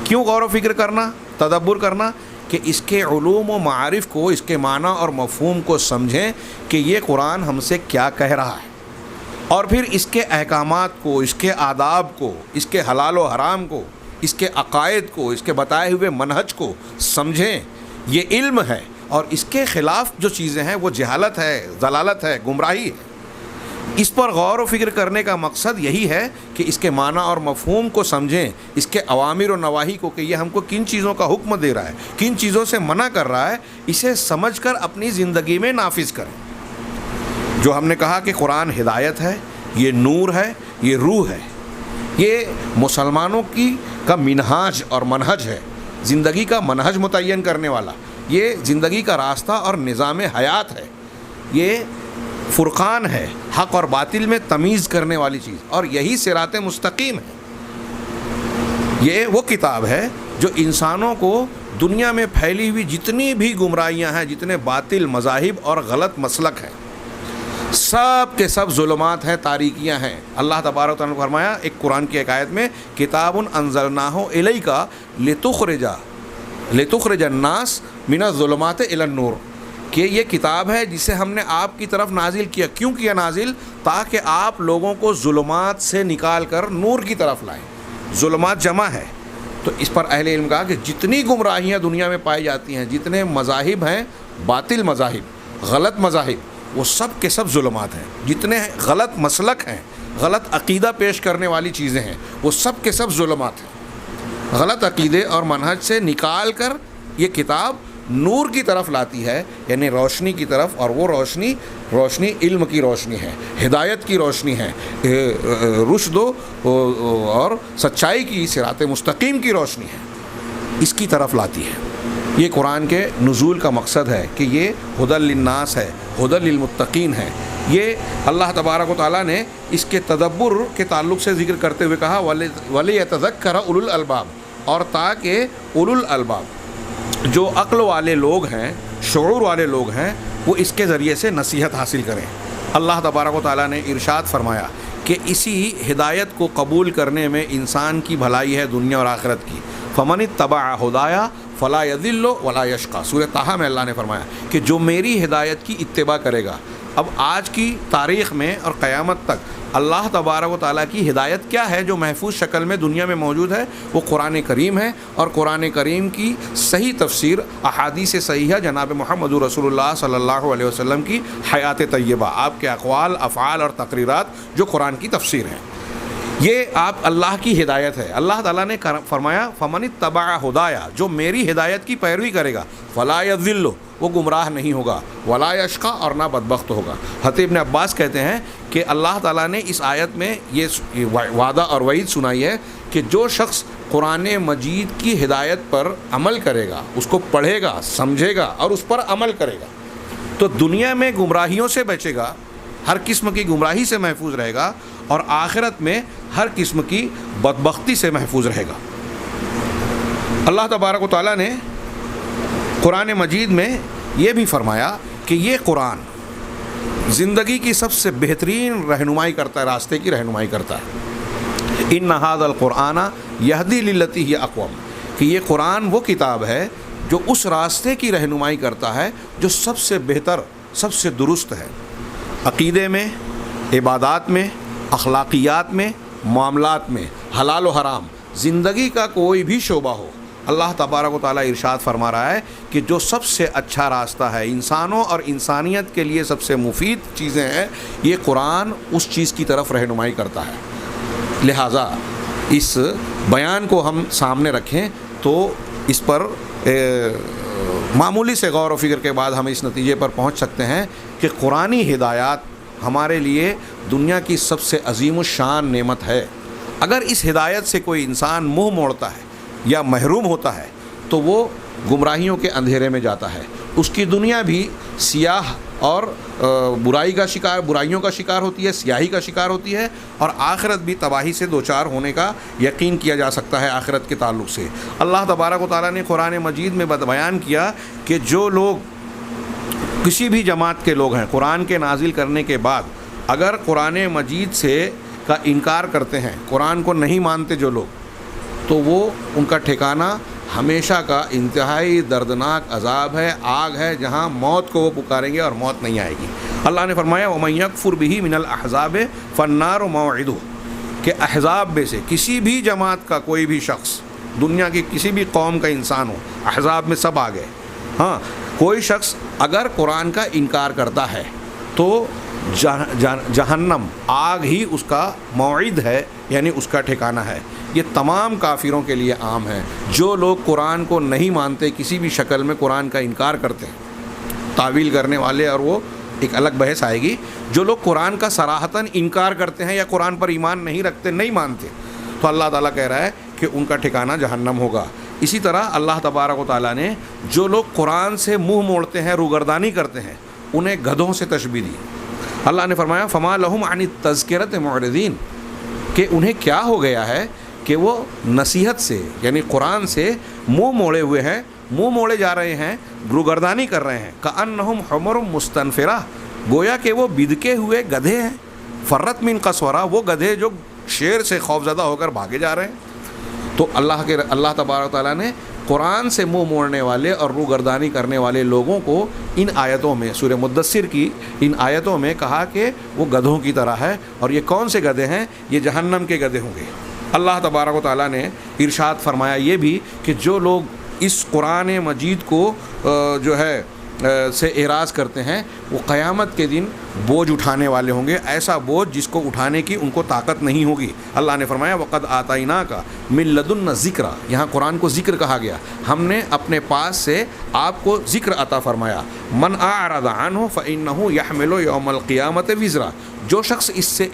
A: کیوں غور و فکر کرنا، تدبر کرنا؟ کہ اس کے علوم و معارف کو، اس کے معنی اور مفہوم کو سمجھیں کہ یہ قرآن ہم سے کیا کہہ رہا ہے، اور پھر اس کے احکامات کو، اس کے آداب کو، اس کے حلال و حرام کو، اس کے عقائد کو، اس کے بتائے ہوئے منہج کو سمجھیں. یہ علم ہے، اور اس کے خلاف جو چیزیں ہیں وہ جہالت ہے، ضلالت ہے، گمراہی ہے. اس پر غور و فکر کرنے کا مقصد یہی ہے کہ اس کے معنی اور مفہوم کو سمجھیں، اس کے اوامر و نواہی کو، کہ یہ ہم کو کن چیزوں کا حکم دے رہا ہے، کن چیزوں سے منع کر رہا ہے، اسے سمجھ کر اپنی زندگی میں نافذ کریں. جو ہم نے کہا کہ قرآن ہدایت ہے، یہ نور ہے، یہ روح ہے، یہ مسلمانوں کا منہاج اور منہج ہے، زندگی کا منہج متعین کرنے والا، یہ زندگی کا راستہ اور نظام حیات ہے، یہ فرقان ہے، حق اور باطل میں تمیز کرنے والی چیز، اور یہی صراط مستقیم ہے. یہ وہ کتاب ہے جو انسانوں کو دنیا میں پھیلی ہوئی جتنی بھی گمراہیاں ہیں، جتنے باطل مذاہب اور غلط مسلک ہیں، سب کے سب ظلمات ہیں، تاریکیاں ہیں. اللہ تبارک و تعالیٰ نے فرمایا ایک قرآن کی ایک آیت میں، کتاب انزلناہ الیک لتخرج الناس من الظلمات الی النور، کہ یہ کتاب ہے جسے ہم نے آپ کی طرف نازل کیا. کیوں کیا نازل؟ تاکہ آپ لوگوں کو ظلمات سے نکال کر نور کی طرف لائیں. ظلمات جمع ہے، تو اس پر اہل علم کہا کہ جتنی گمراہیاں دنیا میں پائی جاتی ہیں، جتنے مذاہب ہیں، باطل مذاہب، غلط مذاہب، وہ سب کے سب ظلمات ہیں. جتنے غلط مسلک ہیں، غلط عقیدہ پیش کرنے والی چیزیں ہیں، وہ سب کے سب ظلمات ہیں. غلط عقیدے اور منہج سے نکال کر یہ کتاب نور کی طرف لاتی ہے، یعنی روشنی کی طرف، اور وہ روشنی علم کی روشنی ہے، ہدایت کی روشنی ہے، رشد اور سچائی کی، صراط مستقیم کی روشنی ہے، اس کی طرف لاتی ہے. یہ قرآن کے نزول کا مقصد ہے کہ یہ ہدی للناس ہے، ہدی للمتقین ہے. یہ اللہ تبارک و تعالیٰ نے اس کے تدبر کے تعلق سے ذکر کرتے ہوئے کہا وَلِيَتَذَكَّرَ أُولُو الْأَلْبَابِ، اور تاکہ اولو الالباب، جو عقل والے لوگ ہیں، شعور والے لوگ ہیں، وہ اس کے ذریعے سے نصیحت حاصل کریں. اللہ تبارک و تعالیٰ نے ارشاد فرمایا کہ اسی ہدایت کو قبول کرنے میں انسان کی بھلائی ہے، دنیا اور آخرت کی. فَمَنِ اتَّبَعَ هُدَايَ فَلَا يَضِلُّ وَلَا يَشْقَى. سورہ طٰہٰ میں اللہ نے فرمایا کہ جو میری ہدایت کی اتباع کرے گا. اب آج کی تاریخ میں اور قیامت تک اللہ تبارک و تعالیٰ کی ہدایت کیا ہے جو محفوظ شکل میں دنیا میں موجود ہے؟ وہ قرآن کریم ہے، اور قرآن کریم کی صحیح تفسیر احادیث صحیحہ جناب محمد رسول اللہ صلی اللہ علیہ وسلم کی حیات طیبہ، آپ کے اقوال، افعال اور تقریرات جو قرآن کی تفسیر ہیں، یہ آپ اللہ کی ہدایت ہے. اللہ تعالیٰ نے فرمایا فَمَنِ اتَّبَعَ هُدَايَ، جو میری ہدایت کی پیروی کرے گا، فَلَا يَضِلُّ، وہ گمراہ نہیں ہوگا، وَلَا يَشْقَى، اور نہ بدبخت ہوگا. حضرت ابن عباس کہتے ہیں کہ اللہ تعالیٰ نے اس آیت میں یہ وعدہ اور وعید سنائی ہے کہ جو شخص قرآن مجید کی ہدایت پر عمل کرے گا، اس کو پڑھے گا، سمجھے گا اور اس پر عمل کرے گا، تو دنیا میں گمراہیوں سے بچے گا، ہر قسم کی گمراہی سے محفوظ رہے گا، اور آخرت میں ہر قسم کی بدبختی سے محفوظ رہے گا. اللہ تبارک و تعالیٰ نے قرآن مجید میں یہ بھی فرمایا کہ یہ قرآن زندگی کی سب سے بہترین رہنمائی کرتا ہے، راستے کی رہنمائی کرتا ہے۔ ان ھذا القرآن یہدی للتی ہی اقوم، کہ یہ قرآن وہ کتاب ہے جو اس راستے کی رہنمائی کرتا ہے جو سب سے بہتر، سب سے درست ہے، عقیدے میں، عبادات میں، اخلاقیات میں، معاملات میں، حلال و حرام، زندگی کا کوئی بھی شعبہ ہو۔ اللہ تبارک و تعالیٰ ارشاد فرما رہا ہے کہ جو سب سے اچھا راستہ ہے، انسانوں اور انسانیت کے لیے سب سے مفید چیزیں ہیں، یہ قرآن اس چیز کی طرف رہنمائی کرتا ہے۔ لہٰذا اس بیان کو ہم سامنے رکھیں تو اس پر معمولی سے غور و فکر کے بعد ہم اس نتیجے پر پہنچ سکتے ہیں کہ قرآنی ہدایات ہمارے لیے دنیا کی سب سے عظیم الشان نعمت ہے۔ اگر اس ہدایت سے کوئی انسان منہ موڑتا ہے یا محروم ہوتا ہے تو وہ گمراہیوں کے اندھیرے میں جاتا ہے، اس کی دنیا بھی سیاہ اور برائیوں کا شکار ہوتی ہے، سیاہی کا شکار ہوتی ہے، اور آخرت بھی تباہی سے دوچار ہونے کا یقین کیا جا سکتا ہے آخرت کے تعلق سے۔ اللہ تبارک و تعالیٰ نے قرآن مجید میں بیان کیا کہ جو لوگ کسی بھی جماعت کے لوگ ہیں، قرآن کے نازل کرنے کے بعد اگر قرآن مجید سے کا انکار کرتے ہیں، قرآن کو نہیں مانتے جو لوگ، تو وہ ان کا ٹھکانہ ہمیشہ کا انتہائی دردناک عذاب ہے، آگ ہے، جہاں موت کو وہ پکاریں گے اور موت نہیں آئے گی۔ اللہ نے فرمایا وَمَن يَكْفُرْ بِهِ مِنَ الْأَحْزَابِ فَالنَّارُ مَوْعِدُهُ، کہ احزاب میں سے کسی بھی جماعت کا کوئی بھی شخص، دنیا کی کسی بھی قوم کا انسان ہو، احزاب میں سب آ گئے، ہاں، کوئی شخص اگر قرآن کا انکار کرتا ہے تو جہنم، آگ ہی اس کا موعد ہے، یعنی اس کا ٹھکانہ ہے۔ یہ تمام کافروں کے لیے عام ہے۔ جو لوگ قرآن کو نہیں مانتے، کسی بھی شکل میں قرآن کا انکار کرتے ہیں، تعویل کرنے والے، اور وہ ایک الگ بحث آئے گی، جو لوگ قرآن کا صراحتاً انکار کرتے ہیں یا قرآن پر ایمان نہیں رکھتے، نہیں مانتے، تو اللہ تعالیٰ کہہ رہا ہے کہ ان کا ٹھکانہ جہنم ہوگا۔ اسی طرح اللہ تبارک و تعالیٰ نے جو لوگ قرآن سے منہ موڑتے ہیں، روگردانی کرتے ہیں، انہیں گدھوں سے تشبیہ دی۔ اللہ نے فرمایا فما لہم عن التذکرۃ معرضین، کہ انہیں کیا ہو گیا ہے کہ وہ نصیحت سے، یعنی قرآن سے منہ موڑے ہوئے ہیں، منہ موڑے جا رہے ہیں، روگردانی کر رہے ہیں۔ کأنہم حمر مستنفرہ، گویا کہ وہ بدکے ہوئے گدھے ہیں، فرت من قسورہ، وہ گدھے جو شیر سے خوفزدہ ہو کر بھاگے جا رہے ہیں۔ تو اللہ تبارک تعالیٰ نے قرآن سے منہ موڑنے والے اور روگردانی کرنے والے لوگوں کو ان آیتوں میں، سورہ مدثر کی ان آیتوں میں کہا کہ وہ گدھوں کی طرح ہے، اور یہ کون سے گدھے ہیں؟ یہ جہنم کے گدھے ہوں گے۔ اللہ تبارک و تعالیٰ نے ارشاد فرمایا یہ بھی کہ جو لوگ اس قرآن مجید کو جو ہے سے اعراض کرتے ہیں، وہ قیامت کے دن بوجھ اٹھانے والے ہوں گے، ایسا بوجھ جس کو اٹھانے کی ان کو طاقت نہیں ہوگی۔ اللہ نے فرمایا وَقَدْ آتَيْنَاكَ مِن لَدُنَّا ذِكْرًا، یہاں قرآن کو ذکر کہا گیا، ہم نے اپنے پاس سے آپ کو ذکر عطا فرمایا۔ مَنْ أَعْرَضَ عَنْهُ فَإِنَّهُ يَحْمِلُ يَوْمَ الْقِيَامَةِ وِزْرًا، جو شخص اس سے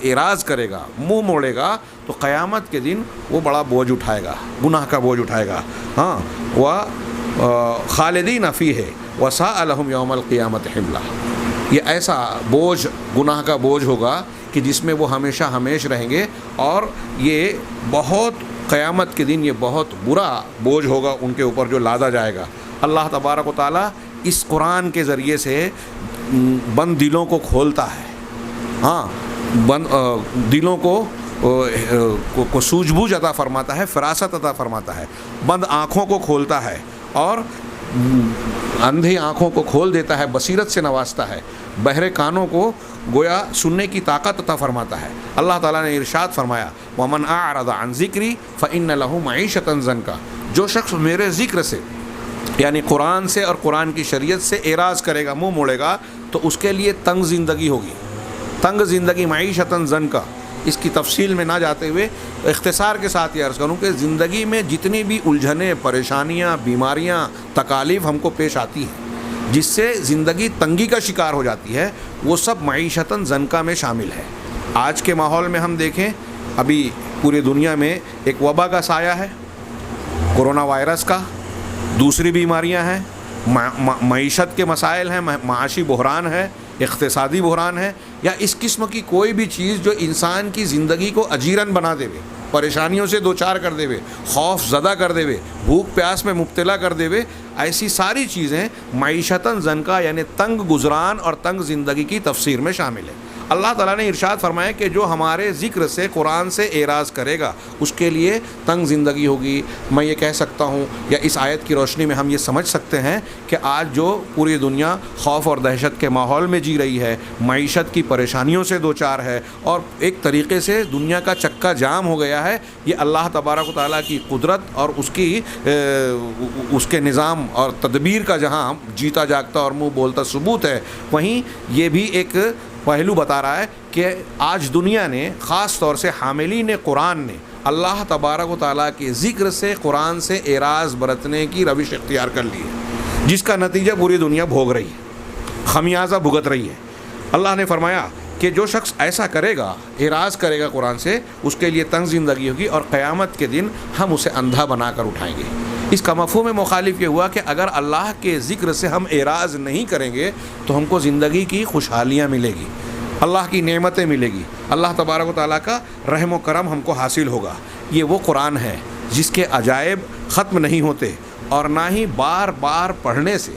A: اعراض کرے گا، منہ موڑے گا، تو قیامت کے دن وہ بڑا بوجھ اٹھائے گا، گناہ کا بوجھ اٹھائے گا۔ ہاں، وَخَالِدِينَ فِيهِ وَسَاءَ لَهُمْ يَوْمَ الْقِيَامَةِ حِمْلًا، یہ ایسا بوجھ، گناہ کا بوجھ ہوگا کہ جس میں وہ ہمیشہ ہمیش رہیں گے، اور یہ بہت قیامت کے دن یہ بہت برا بوجھ ہوگا ان کے اوپر جو لادا جائے گا۔ اللہ تبارک و تعالیٰ اس قرآن کے ذریعے سے بند دلوں کو کھولتا ہے، ہاں، بند دلوں کو سوجھ بوجھ عطا فرماتا ہے، فراست عطا فرماتا ہے، بند آنکھوں کو کھولتا ہے، اور اندھی آنکھوں کو کھول دیتا ہے، بصیرت سے نوازتا ہے، بہرے کانوں کو گویا سننے کی طاقت عطا فرماتا ہے۔ اللہ تعالیٰ نے ارشاد فرمایا وَمَنْ أَعْرَضَ عَنْ ذِكْرِي فَإِنَّ لَهُ مَعِيشَةً ضَنْكًا، جو شخص میرے ذکر سے، یعنی قرآن سے اور قرآن کی شریعت سے اعراض کرے گا، منہ موڑے گا، تو اس کے لیے تنگ زندگی ہوگی، تنگ زندگی، معیشتاً ضنکا۔ اس کی تفصیل میں نہ جاتے ہوئے اختصار کے ساتھ یہ عرض کروں کہ زندگی میں جتنی بھی الجھنیں، پریشانیاں، بیماریاں، تکالیف ہم کو پیش آتی ہیں، جس سے زندگی تنگی کا شکار ہو جاتی ہے، وہ سب معیشتاً ضنکا میں شامل ہے۔ آج کے ماحول میں ہم دیکھیں، ابھی پوری دنیا میں ایک وبا کا سایہ ہے، کورونا وائرس کا، دوسری بیماریاں ہیں، معیشت کے مسائل ہیں، معاشی بحران ہے، اقتصادی بحران ہے، یا اس قسم کی کوئی بھی چیز جو انسان کی زندگی کو اجیرن بنا دے، پریشانیوں سے دوچار کر دے وے، خوف زدہ کر دے وے، بھوک پیاس میں مبتلا کر دے وے، ایسی ساری چیزیں معیشتاً زنکا یعنی تنگ گزران اور تنگ زندگی کی تفسیر میں شامل ہے۔ اللہ تعالیٰ نے ارشاد فرمایا کہ جو ہمارے ذکر سے قرآن سے اعراض کرے گا اس کے لیے تنگ زندگی ہوگی۔ میں یہ کہہ سکتا ہوں یا اس آیت کی روشنی میں ہم یہ سمجھ سکتے ہیں کہ آج جو پوری دنیا خوف اور دہشت کے ماحول میں جی رہی ہے، معیشت کی پریشانیوں سے دوچار ہے اور ایک طریقے سے دنیا کا چکا جام ہو گیا ہے، یہ اللہ تبارک و تعالیٰ کی قدرت اور اس کے نظام اور تدبیر کا جہاں جیتا جاگتا اور منہ بولتا ثبوت ہے، وہیں یہ بھی ایک پہلو بتا رہا ہے کہ آج دنیا نے خاص طور سے حاملین قرآن نے اللہ تبارک و تعالیٰ کے ذکر سے قرآن سے اعراض برتنے کی روش اختیار کر لی ہے، جس کا نتیجہ پوری دنیا بھوگ رہی ہے، خمیازہ بھگت رہی ہے۔ اللہ نے فرمایا کہ جو شخص ایسا کرے گا، اعراض کرے گا قرآن سے، اس کے لیے تنگ زندگی ہوگی اور قیامت کے دن ہم اسے اندھا بنا کر اٹھائیں گے۔ اس کا مفہوم مخالف یہ ہوا کہ اگر اللہ کے ذکر سے ہم اعراض نہیں کریں گے تو ہم کو زندگی کی خوشحالیاں ملے گی، اللہ کی نعمتیں ملے گی، اللہ تبارک و تعالیٰ کا رحم و کرم ہم کو حاصل ہوگا۔ یہ وہ قرآن ہے جس کے عجائب ختم نہیں ہوتے اور نہ ہی بار بار پڑھنے سے،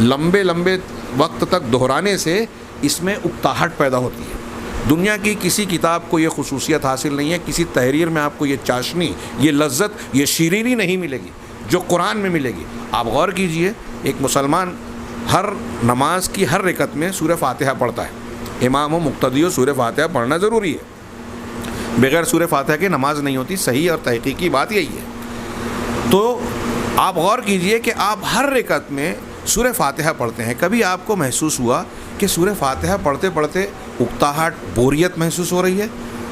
A: لمبے لمبے وقت تک دہرانے سے اس میں اکتاہٹ پیدا ہوتی ہے۔ دنیا کی کسی کتاب کو یہ خصوصیت حاصل نہیں ہے، کسی تحریر میں آپ کو یہ چاشنی، یہ لذت، یہ شیرینی نہیں ملے گی جو قرآن میں ملے گی۔ آپ غور کیجئے، ایک مسلمان ہر نماز کی ہر رکعت میں سورہ فاتحہ پڑھتا ہے، امام و مقتدی و سورہ فاتحہ پڑھنا ضروری ہے، بغیر سورہ فاتحہ کی نماز نہیں ہوتی، صحیح اور تحقیقی بات یہی ہے۔ تو آپ غور کیجئے کہ آپ ہر رکعت میں سورہ فاتحہ پڑھتے ہیں، کبھی آپ کو محسوس ہوا کہ سورہ فاتحہ پڑھتے پڑھتے اکتاہٹ، بوریت محسوس ہو رہی ہے،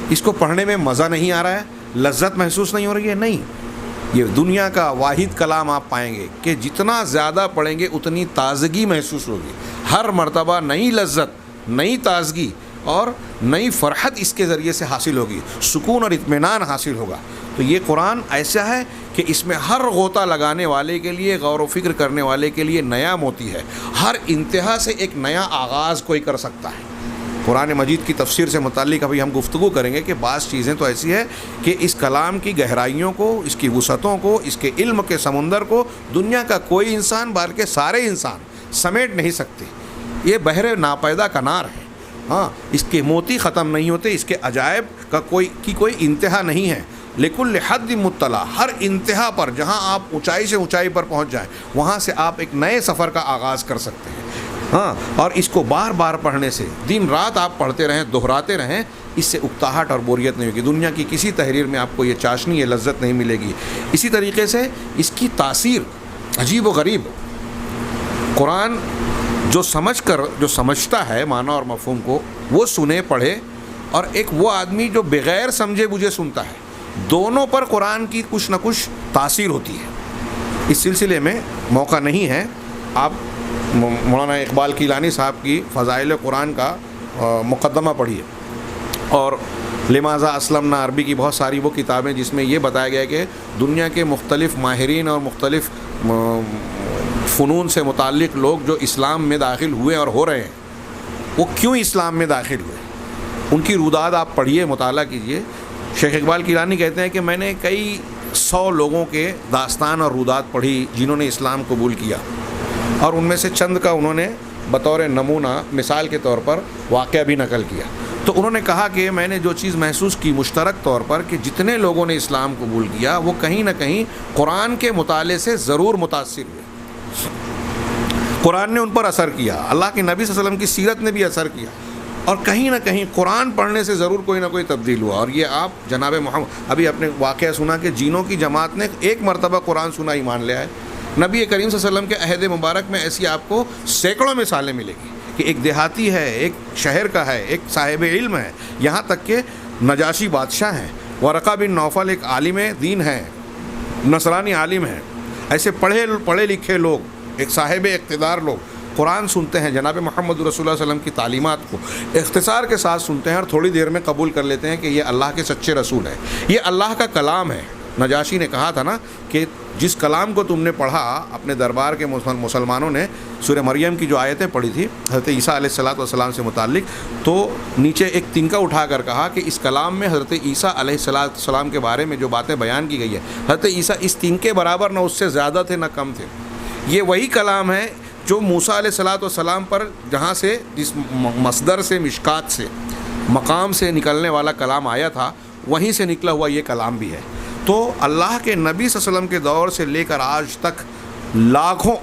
A: اس کو پڑھنے میں مزہ نہیں آ رہا ہے، لذت محسوس نہیں ہو رہی ہے؟ نہیں، یہ دنیا کا واحد کلام آپ پائیں گے کہ جتنا زیادہ پڑھیں گے اتنی تازگی محسوس ہوگی، ہر مرتبہ نئی لذت، نئی تازگی اور نئی فرحت اس کے ذریعے سے حاصل ہوگی، سکون اور اطمینان حاصل ہوگا۔ تو یہ قرآن ایسا ہے کہ اس میں ہر غوطہ لگانے والے کے لیے، غور و فکر کرنے والے کے لیے نیا موتی ہے، ہر انتہا سے ایک نیا آغاز کوئی کر سکتا ہے۔ قرآن مجید کی تفسیر سے متعلق ابھی ہم گفتگو کریں گے کہ بعض چیزیں تو ایسی ہے کہ اس کلام کی گہرائیوں کو، اس کی وسعتوں کو، اس کے علم کے سمندر کو دنیا کا کوئی انسان بلکہ سارے انسان سمیٹ نہیں سکتے۔ یہ بحر ناپیدا کنار ہے، ہاں، اس کے موتی ختم نہیں ہوتے، اس کے عجائب کا کوئی انتہا نہیں ہے۔ لکل حد مطلع، ہر انتہا پر جہاں آپ اونچائی سے اونچائی پر پہنچ جائیں وہاں سے آپ ایک نئے سفر کا آغاز کر سکتے ہیں، ہاں، اور اس کو بار بار پڑھنے سے، دن رات آپ پڑھتے رہیں، دہراتے رہیں، اس سے اکتاہٹ اور بوریت نہیں ہوگی۔ دنیا کی کسی تحریر میں آپ کو یہ چاشنی، یہ لذت نہیں ملے گی۔ اسی طریقے سے اس کی تاثیر عجیب و غریب، قرآن جو سمجھتا ہے معنی اور مفہوم کو، وہ سنے پڑھے، اور ایک وہ آدمی جو بغیر سمجھے بوجھے سنتا ہے، دونوں پر قرآن کی کچھ نہ کچھ تاثیر ہوتی ہے۔ اس سلسلے میں موقع نہیں ہے، آپ مولانا اقبال کیلانی صاحب کی فضائل قرآن کا مقدمہ پڑھیے، اور لماذا اسلمنا عربی کی بہت ساری وہ کتابیں جس میں یہ بتایا گیا کہ دنیا کے مختلف ماہرین اور مختلف فنون سے متعلق لوگ جو اسلام میں داخل ہوئے اور ہو رہے ہیں، وہ کیوں اسلام میں داخل ہوئے، ان کی روداد آپ پڑھیے، مطالعہ کیجیے۔ شیخ اقبال کیلانی کہتے ہیں کہ میں نے کئی 100 لوگوں کے داستان اور روداد پڑھی جنہوں نے اسلام قبول کیا، اور ان میں سے چند کا انہوں نے بطور نمونہ، مثال کے طور پر واقعہ بھی نقل کیا۔ تو انہوں نے کہا کہ میں نے جو چیز محسوس کی مشترک طور پر کہ جتنے لوگوں نے اسلام قبول کیا وہ کہیں نہ کہیں قرآن کے مطالعے سے ضرور متاثر ہوئے، قرآن نے ان پر اثر کیا، اللہ کے نبی صلی اللہ علیہ وسلم کی سیرت نے بھی اثر کیا، اور کہیں نہ کہیں قرآن پڑھنے سے ضرور کوئی نہ کوئی تبدیل ہوا۔ اور یہ آپ جناب محمد، ابھی آپ نے واقعہ سنا کہ جینوں کی جماعت نے ایک مرتبہ قرآن سنا ایمان لے آئے۔ نبی کریم صلی اللہ علیہ وسلم کے عہد مبارک میں ایسی آپ کو سینکڑوں مثالیں ملے گی کہ ایک دیہاتی ہے، ایک شہر کا ہے، ایک صاحب علم ہے، یہاں تک کہ نجاشی بادشاہ ہیں، ورقہ بن نوفل ایک عالم دین ہیں، نصرانی عالم ہیں، ایسے پڑھے لکھے لوگ، ایک صاحب اقتدار لوگ قرآن سنتے ہیں، جناب محمد رسول اللہ صلی اللہ علیہ وسلم کی تعلیمات کو اختصار کے ساتھ سنتے ہیں اور تھوڑی دیر میں قبول کر لیتے ہیں کہ یہ اللہ کے سچے رسول ہیں، یہ اللہ کا کلام ہے، نجاشی نے کہا تھا نا کہ جس کلام کو تم نے پڑھا اپنے دربار کے مسلمانوں نے سورہ مریم کی جو آیتیں پڑھی تھی حضرت عیسیٰ علیہ السلام سے متعلق، تو نیچے ایک تنکا اٹھا کر کہا کہ اس کلام میں حضرت عیسیٰ علیہ السلام کے بارے میں جو باتیں بیان کی گئی ہے، حضرت عیسیٰ اس تنکے برابر نہ اس سے زیادہ تھے نہ کم تھے. یہ وہی کلام ہے جو موسیٰ علیہ السلام پر جہاں سے جس مصدر سے مشکات سے مقام سے نکلنے والا کلام آیا تھا وہیں سے نکلا ہوا یہ کلام بھی ہے. تو اللہ کے نبی صلی اللہ علیہ وسلم کے دور سے لے کر آج تک لاکھوں،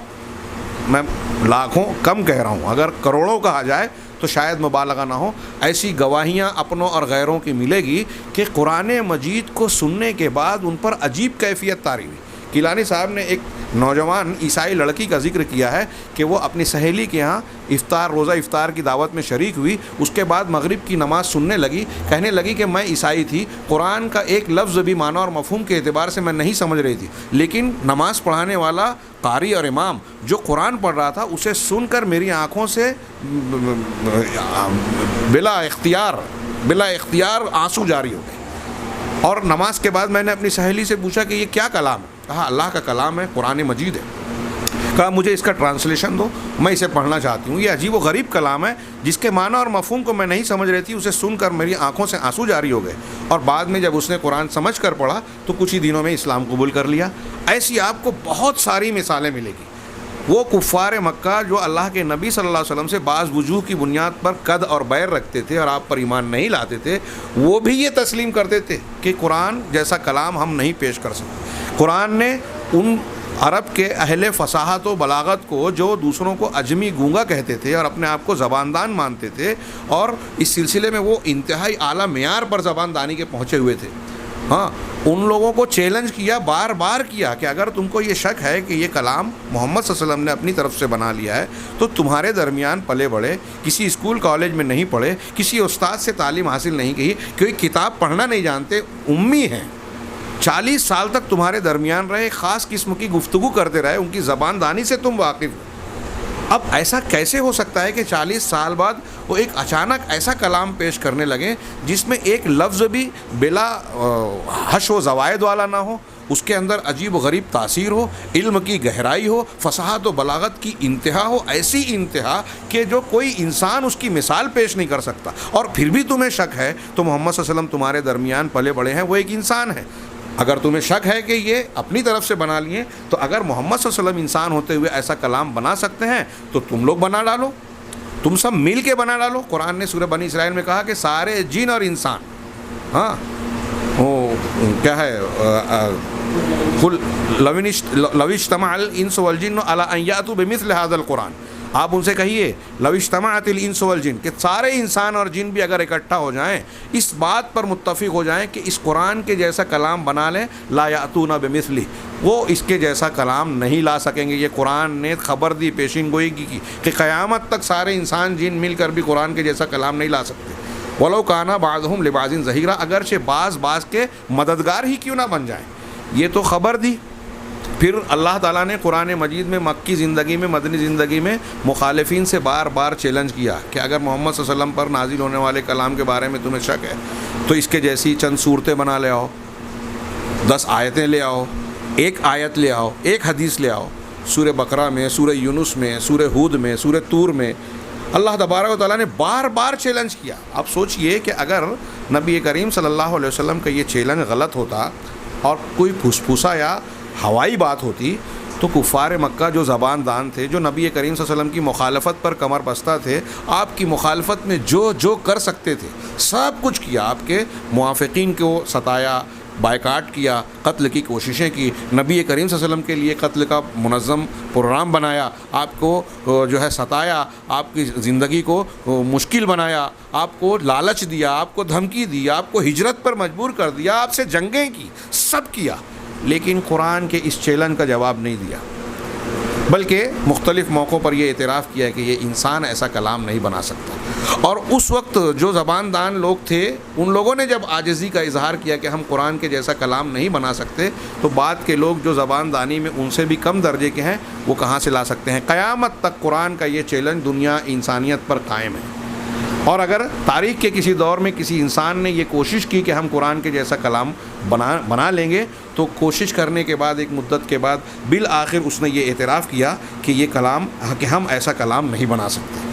A: میں لاکھوں کم کہہ رہا ہوں، اگر کروڑوں کہا جائے تو شاید مبالغہ نہ ہو، ایسی گواہیاں اپنوں اور غیروں کی ملے گی کہ قرآن مجید کو سننے کے بعد ان پر عجیب کیفیت طاری ہوئی. کیلانی صاحب نے ایک نوجوان عیسائی لڑکی کا ذکر کیا ہے کہ وہ اپنی سہیلی کے ہاں روزہ افطار کی دعوت میں شریک ہوئی، اس کے بعد مغرب کی نماز سننے لگی، کہنے لگی کہ میں عیسائی تھی، قرآن کا ایک لفظ بھی معنی اور مفہوم کے اعتبار سے میں نہیں سمجھ رہی تھی، لیکن نماز پڑھانے والا قاری اور امام جو قرآن پڑھ رہا تھا اسے سن کر میری آنکھوں سے بلا اختیار آنسو جاری ہو گئے. اور نماز کے بعد میں نے اپنی سہیلی سے پوچھا کہ یہ کیا کلام ہے؟ کہا اللہ کا کلام ہے، قرآن مجید ہے. کہا مجھے اس کا ٹرانسلیشن دو، میں اسے پڑھنا چاہتی ہوں. یہ عجیب و غریب کلام ہے جس کے معنی اور مفہوم کو میں نہیں سمجھ رہی تھی، اسے سن کر میری آنکھوں سے آنسو جاری ہو گئے. اور بعد میں جب اس نے قرآن سمجھ کر پڑھا تو کچھ ہی دنوں میں اسلام قبول کر لیا. ایسی آپ کو بہت ساری مثالیں ملے گی. وہ کفار مکہ جو اللہ کے نبی صلی اللہ علیہ وسلم سے بعض وجوہ کی بنیاد پر قد اور بیر رکھتے تھے اور آپ پر ایمان نہیں لاتے تھے، وہ بھی یہ تسلیم کرتے تھے کہ قرآن جیسا کلام ہم نہیں پیش کر سکتے. قرآن نے ان عرب کے اہل فصاحت و بلاغت کو جو دوسروں کو اجمی گونگا کہتے تھے اور اپنے آپ کو زباندان مانتے تھے، اور اس سلسلے میں وہ انتہائی اعلیٰ معیار پر زباندانی کے پہنچے ہوئے تھے، ہاں ان لوگوں کو چیلنج کیا، بار بار کیا کہ اگر تم کو یہ شک ہے کہ یہ کلام محمد صلی اللہ علیہ وسلم نے اپنی طرف سے بنا لیا ہے تو تمہارے درمیان پلے بڑھے، کسی اسکول کالج میں نہیں پڑھے، کسی استاد سے تعلیم حاصل نہیں کی، کوئی کتاب پڑھنا نہیں جانتے، امی ہیں، 40 سال تک تمہارے درمیان رہے، خاص قسم کی گفتگو کرتے رہے، ان کی زبان دانی سے تم واقف ہو. اب ایسا کیسے ہو سکتا ہے کہ 40 سال بعد وہ ایک اچانک ایسا کلام پیش کرنے لگے جس میں ایک لفظ بھی بلا حش و زوائد والا نہ ہو، اس کے اندر عجیب و غریب تاثیر ہو، علم کی گہرائی ہو، فصاحت و بلاغت کی انتہا ہو، ایسی انتہا کہ جو کوئی انسان اس کی مثال پیش نہیں کر سکتا. اور پھر بھی تمہیں شک ہے تو محمد صلی اللہ علیہ وسلم تمہارے درمیان پلے بڑے ہیں، وہ ایک انسان ہے. اگر تمہیں شک ہے کہ یہ اپنی طرف سے بنا لیے تو اگر محمد صلی اللہ علیہ وسلم انسان ہوتے ہوئے ایسا کلام بنا سکتے ہیں تو تم لوگ بنا ڈالو، تم سب مل کے بنا ڈالو. قرآن نے سورہ بنی اسرائیل میں کہا کہ سارے جن اور انسان، ہاں وہ کیا ہے، لو اجتمع الانس والجن علی ان یاتوا بمثل هذا القرآن، آپ ان سے کہیے لو اجتمعت الانس والجن، کہ سارے انسان اور جن بھی اگر اکٹھا ہو جائیں، اس بات پر متفق ہو جائیں کہ اس قرآن کے جیسا کلام بنا لیں، لا یاتون بمثلہ، وہ اس کے جیسا کلام نہیں لا سکیں گے. یہ قرآن نے خبر دی، پیشین گوئی کی کہ قیامت تک سارے انسان جن مل کر بھی قرآن کے جیسا کلام نہیں لا سکتے. ولو کانا بعضهم لبعض ظہیرا، اگرچہ بعض کے مددگار ہی کیوں نہ بن جائیں. یہ تو خبر دی. پھر اللہ تعالیٰ نے قرآن مجید میں مکی زندگی میں، مدنی زندگی میں مخالفین سے بار بار چیلنج کیا کہ اگر محمد صلی اللہ علیہ وسلم پر نازل ہونے والے کلام کے بارے میں تمہیں شک ہے تو اس کے جیسی چند صورتیں بنا لے آؤ، 10 آیتیں لے آؤ، 1 آیت لے آؤ، 1 حدیث لے آؤ. سورہ بقرہ میں، سورہ یونس میں، سورہ ہود میں، سورہ طور میں اللہ تبارک و تعالیٰ نے بار بار چیلنج کیا. آپ سوچئے کہ اگر نبی کریم صلی اللہ علیہ وسلم کا یہ چیلنج غلط ہوتا اور کوئی پھوس پھوسا یا ہوائی بات ہوتی تو کفار مکہ جو زبان دان تھے، جو نبی کریم صلی اللہ علیہ وسلم کی مخالفت پر کمر بستہ تھے، آپ کی مخالفت میں جو کر سکتے تھے سب کچھ کیا. آپ کے موافقین کو ستایا، بائیکاٹ کیا، قتل کی کوششیں کی، نبی کریم صلی اللہ علیہ وسلم کے لیے قتل کا منظم پروگرام بنایا، آپ کو جو ہے ستایا، آپ کی زندگی کو مشکل بنایا، آپ کو لالچ دیا، آپ کو دھمکی دی، آپ کو ہجرت پر مجبور کر دیا، آپ سے جنگیں کی، سب کیا، لیکن قرآن کے اس چیلنج کا جواب نہیں دیا، بلکہ مختلف موقعوں پر یہ اعتراف کیا ہے کہ یہ انسان ایسا کلام نہیں بنا سکتا. اور اس وقت جو زبان دان لوگ تھے ان لوگوں نے جب عاجزی کا اظہار کیا کہ ہم قرآن کے جیسا کلام نہیں بنا سکتے، تو بعد کے لوگ جو زبان دانی میں ان سے بھی کم درجے کے ہیں وہ کہاں سے لا سکتے ہیں. قیامت تک قرآن کا یہ چیلنج دنیا انسانیت پر قائم ہے. اور اگر تاریخ کے کسی دور میں کسی انسان نے یہ کوشش کی کہ ہم قرآن کے جیسا کلام بنا لیں گے، تو کوشش کرنے کے بعد ایک مدت کے بعد بالآخر اس نے یہ اعتراف کیا کہ یہ کلام، کہ ہم ایسا کلام نہیں بنا سکتے۔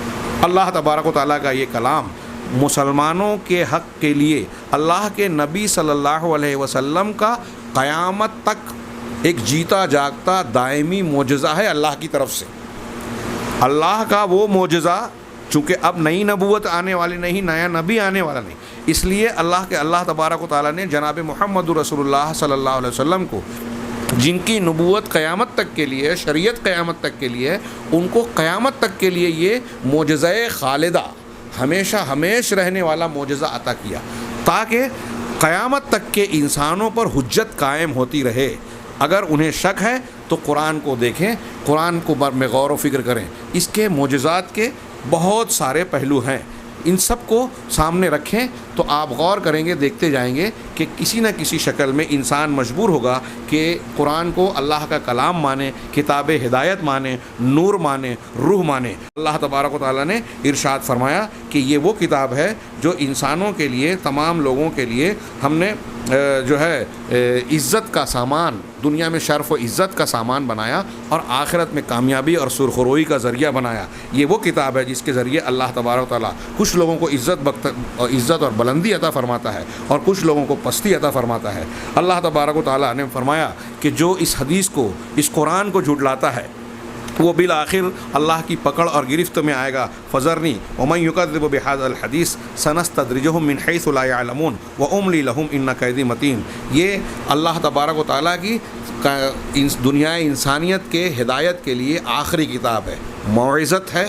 A: اللہ تبارک و تعالیٰ کا یہ کلام مسلمانوں کے حق کے لیے اللہ کے نبی صلی اللہ علیہ وسلم کا قیامت تک ایک جیتا جاگتا دائمی معجزہ ہے اللہ کی طرف سے۔ اللہ کا وہ معجزہ، چونکہ اب نئی نبوت آنے والی نہیں، نیا نبی آنے والا نہیں، اس لیے اللہ تبارک و تعالیٰ نے جناب محمد رسول اللہ صلی اللہ علیہ وسلم کو، جن کی نبوت قیامت تک کے لیے، شریعت قیامت تک کے لیے، ان کو قیامت تک کے لیے یہ معجزہ خالدہ، ہمیشہ ہمیش رہنے والا معجزہ عطا کیا، تاکہ قیامت تک کے انسانوں پر حجت قائم ہوتی رہے۔ اگر انہیں شک ہے تو قرآن کو دیکھیں، قرآن کو میں غور و فکر کریں، اس کے معجزات کے بہت سارے پہلو ہیں، ان سب کو سامنے رکھیں تو آپ غور کریں گے، دیکھتے جائیں گے کہ کسی نہ کسی شکل میں انسان مجبور ہوگا کہ قرآن کو اللہ کا کلام مانے، کتاب ہدایت مانے، نور مانے، روح مانے۔ اللہ تبارک و تعالیٰ نے ارشاد فرمایا کہ یہ وہ کتاب ہے جو انسانوں کے لیے، تمام لوگوں کے لیے ہم نے جو ہے عزت کا سامان، دنیا میں شرف و عزت کا سامان بنایا اور آخرت میں کامیابی اور سرخروئی کا ذریعہ بنایا۔ یہ وہ کتاب ہے جس کے ذریعے اللہ تبارک و تعالیٰ کچھ لوگوں کو عزت اور بلندی عطا فرماتا ہے اور کچھ لوگوں کو پستی عطا فرماتا ہے۔ اللہ تبارک و تعالیٰ نے فرمایا کہ جو اس حدیث کو، اس قرآن کو جھٹلاتا ہے، وہ بالآخر اللہ کی پکڑ اور گرفت میں آئے گا۔ فذرنی ومن یکذب بہذا الحدیث سنستدرجہم من حیث لا یعلمون واملی لہم ان کیدی متین۔ یہ اللہ تبارک و تعالیٰ کی دنیا انسانیت کے ہدایت کے لیے آخری کتاب ہے، موعظت ہے،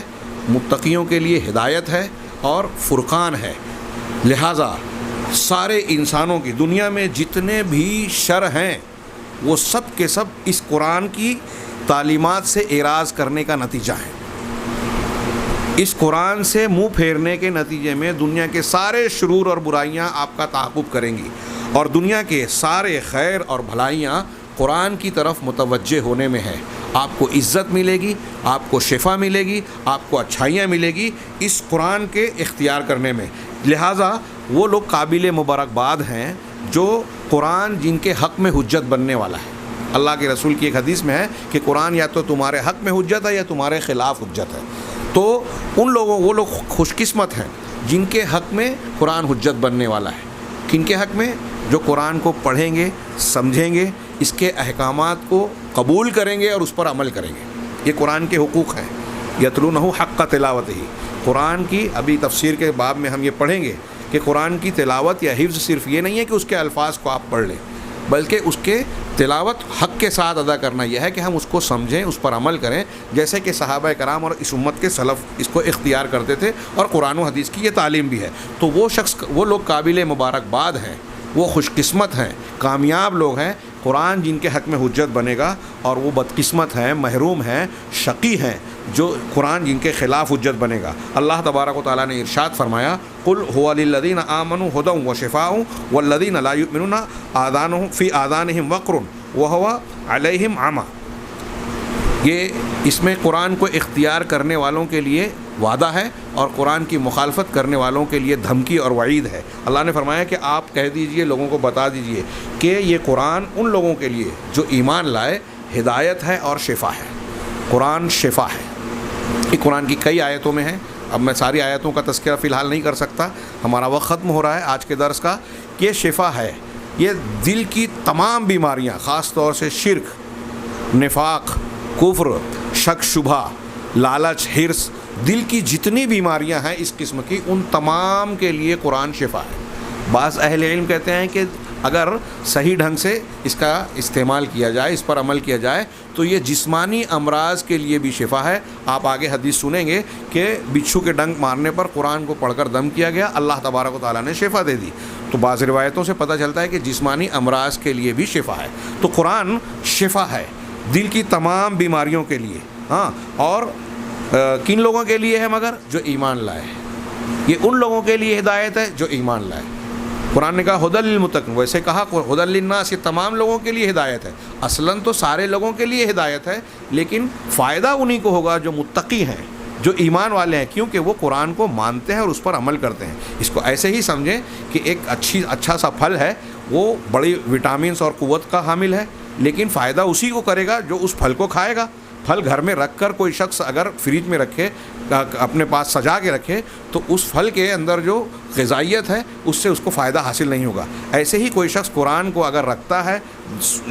A: متقیوں کے لیے ہدایت ہے اور فرقان ہے۔ لہٰذا سارے انسانوں کی، دنیا میں جتنے بھی شر ہیں، وہ سب کے سب اس قرآن کی تعلیمات سے اعراض کرنے کا نتیجہ ہے۔ اس قرآن سے منہ پھیرنے کے نتیجے میں دنیا کے سارے شرور اور برائیاں آپ کا تعاقب کریں گی، اور دنیا کے سارے خیر اور بھلائیاں قرآن کی طرف متوجہ ہونے میں ہیں۔ آپ کو عزت ملے گی، آپ کو شفا ملے گی، آپ کو اچھائیاں ملے گی اس قرآن کے اختیار کرنے میں۔ لہٰذا وہ لوگ قابل مبارکباد ہیں جو قرآن جن کے حق میں حجت بننے والا ہے۔ اللہ کے رسول کی ایک حدیث میں ہے کہ قرآن یا تو تمہارے حق میں حجت ہے یا تمہارے خلاف حجت ہے۔ تو وہ لوگ خوش قسمت ہیں جن کے حق میں قرآن حجت بننے والا ہے۔ کن کے حق میں؟ جو قرآن کو پڑھیں گے، سمجھیں گے، اس کے احکامات کو قبول کریں گے اور اس پر عمل کریں گے۔ یہ قرآن کے حقوق ہیں۔ یتلونہ حق تلاوتہ، قرآن کی ابھی تفسیر کے باب میں ہم یہ پڑھیں گے کہ قرآن کی تلاوت یا حفظ صرف یہ نہیں ہے کہ اس کے الفاظ کو آپ پڑھ لیں، بلکہ اس کے تلاوت حق کے ساتھ ادا کرنا یہ ہے کہ ہم اس کو سمجھیں، اس پر عمل کریں، جیسے کہ صحابہ کرام اور اس امت کے سلف اس کو اختیار کرتے تھے، اور قرآن و حدیث کی یہ تعلیم بھی ہے۔ تو وہ لوگ قابل مبارکباد ہیں، وہ خوش قسمت ہیں، کامیاب لوگ ہیں قرآن جن کے حق میں حجت بنے گا، اور وہ بدقسمت ہیں، محروم ہیں، شقی ہیں جو قرآن جن کے خلاف حجت بنے گا۔ اللہ تبارک و تعالیٰ نے ارشاد فرمایا قل هو للذین آمنوا هدی وشفاء والذین لا یؤمنون فی آذانہم وقر وہو علیہم عمی۔ یہ اس میں قرآن کو اختیار کرنے والوں کے لیے وعدہ ہے اور قرآن کی مخالفت کرنے والوں کے لیے دھمکی اور وعید ہے۔ اللہ نے فرمایا کہ آپ کہہ دیجئے، لوگوں کو بتا دیجئے کہ یہ قرآن ان لوگوں کے لیے جو ایمان لائے ہدایت ہے اور شفا ہے۔ قرآن شفا ہے۔ یہ قرآن کی کئی آیتوں میں ہے، اب میں ساری آیتوں کا تذکرہ فی الحال نہیں کر سکتا، ہمارا وقت ختم ہو رہا ہے آج کے درس کا۔ یہ شفا ہے، یہ دل کی تمام بیماریاں، خاص طور سے شرک، نفاق، کفر، شک شبہ، لالچ، حرص، دل کی جتنی بیماریاں ہیں اس قسم کی، ان تمام کے لیے قرآن شفا ہے۔ بعض اہل علم کہتے ہیں کہ اگر صحیح ڈھنگ سے اس کا استعمال کیا جائے، اس پر عمل کیا جائے، تو یہ جسمانی امراض کے لیے بھی شفا ہے۔ آپ آگے حدیث سنیں گے کہ بچھو کے ڈنک مارنے پر قرآن کو پڑھ کر دم کیا گیا، اللہ تبارک و تعالیٰ نے شفا دے دی۔ تو بعض روایتوں سے پتہ چلتا ہے کہ جسمانی امراض کے لیے بھی شفا ہے۔ تو قرآن شفا ہے دل کی تمام بیماریوں کے لیے۔ ہاں، اور کن لوگوں کے لیے ہے؟ مگر جو ایمان لائے۔ یہ ان لوگوں کے لیے ہدایت ہے جو ایمان لائے۔ قرآن نے کہا ہدی للمتقین، ویسے کہا ہدی للناس، یہ تمام لوگوں کے لیے ہدایت ہے۔ اصلاً تو سارے لوگوں کے لیے ہدایت ہے، لیکن فائدہ انہی کو ہوگا جو متقی ہیں، جو ایمان والے ہیں، کیونکہ وہ قرآن کو مانتے ہیں اور اس پر عمل کرتے ہیں۔ اس کو ایسے ہی سمجھیں کہ ایک اچھا سا پھل ہے، وہ بڑی وٹامنس اور قوت کا حامل ہے، لیکن فائدہ اسی کو کرے گا جو اس پھل کو کھائے گا۔ پھل گھر میں رکھ کر کوئی شخص اگر فریج میں رکھے، اپنے پاس سجا کے رکھے، تو اس پھل کے اندر جو غذائیت ہے اس سے اس کو فائدہ حاصل نہیں ہوگا۔ ایسے ہی کوئی شخص قرآن کو اگر رکھتا ہے،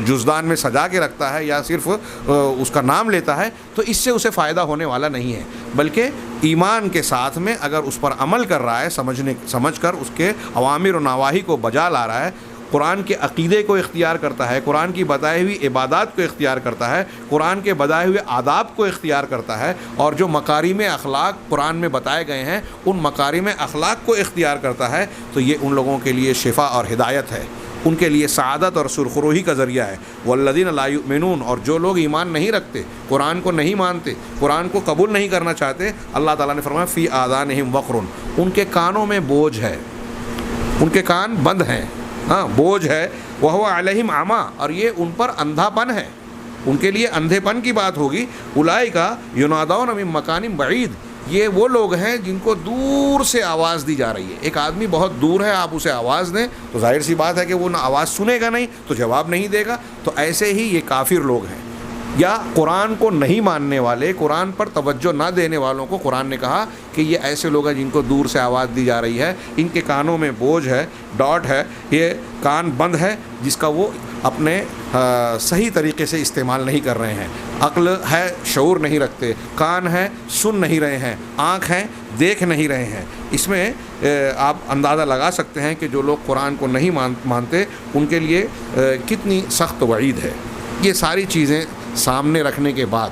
A: جزدان میں سجا کے رکھتا ہے یا صرف اس کا نام لیتا ہے، تو اس سے اسے فائدہ ہونے والا نہیں ہے، بلکہ ایمان کے ساتھ میں اگر اس پر عمل کر رہا ہے، سمجھ کر اس کے اوامر و نواہی کو بجا لا رہا ہے، قرآن کے عقیدے کو اختیار کرتا ہے، قرآن کی بتائی ہوئی عبادات کو اختیار کرتا ہے، قرآن کے بتائے ہوئے آداب کو اختیار کرتا ہے، اور جو مکارم اخلاق قرآن میں بتائے گئے ہیں ان مکارم اخلاق کو اختیار کرتا ہے، تو یہ ان لوگوں کے لیے شفا اور ہدایت ہے، ان کے لیے سعادت اور سرخروہی کا ذریعہ ہے۔ والذین لا یؤمنون، اور جو لوگ ایمان نہیں رکھتے، قرآن کو نہیں مانتے، قرآن کو قبول نہیں کرنا چاہتے، اللہ تعالیٰ نے فرمایا فی آذانہم وقر، ان کے کانوں میں بوجھ ہے، ان کے کان بند ہیں، ہاں بوجھ ہے، وہو علیہم عمی، اور یہ ان پر اندھا پن ہے، ان کے لیے اندھے پن کی بات ہوگی۔ اولئک ینادون من مکان بعید، یہ وہ لوگ ہیں جن کو دور سے آواز دی جا رہی ہے۔ ایک آدمی بہت دور ہے، آپ اسے آواز دیں تو ظاہر سی بات ہے کہ وہ نہ آواز سنے گا نہیں تو جواب نہیں دے گا، تو ایسے ہی یہ کافر لوگ ہیں، یا قرآن کو نہیں ماننے والے، قرآن پر توجہ نہ دینے والوں کو قرآن نے کہا کہ یہ ایسے لوگ ہیں جن کو دور سے آواز دی جا رہی ہے، ان کے کانوں میں بوجھ ہے، ڈاٹ ہے، یہ کان بند ہے جس کا وہ اپنے صحیح طریقے سے استعمال نہیں کر رہے ہیں۔ عقل ہے، شعور نہیں رکھتے، کان ہے، سن نہیں رہے ہیں، آنکھ ہیں، دیکھ نہیں رہے ہیں۔ اس میں آپ اندازہ لگا سکتے ہیں کہ جو لوگ قرآن کو نہیں مانتے ان کے لیے کتنی سخت وعید ہے۔ یہ ساری چیزیں سامنے رکھنے کے بعد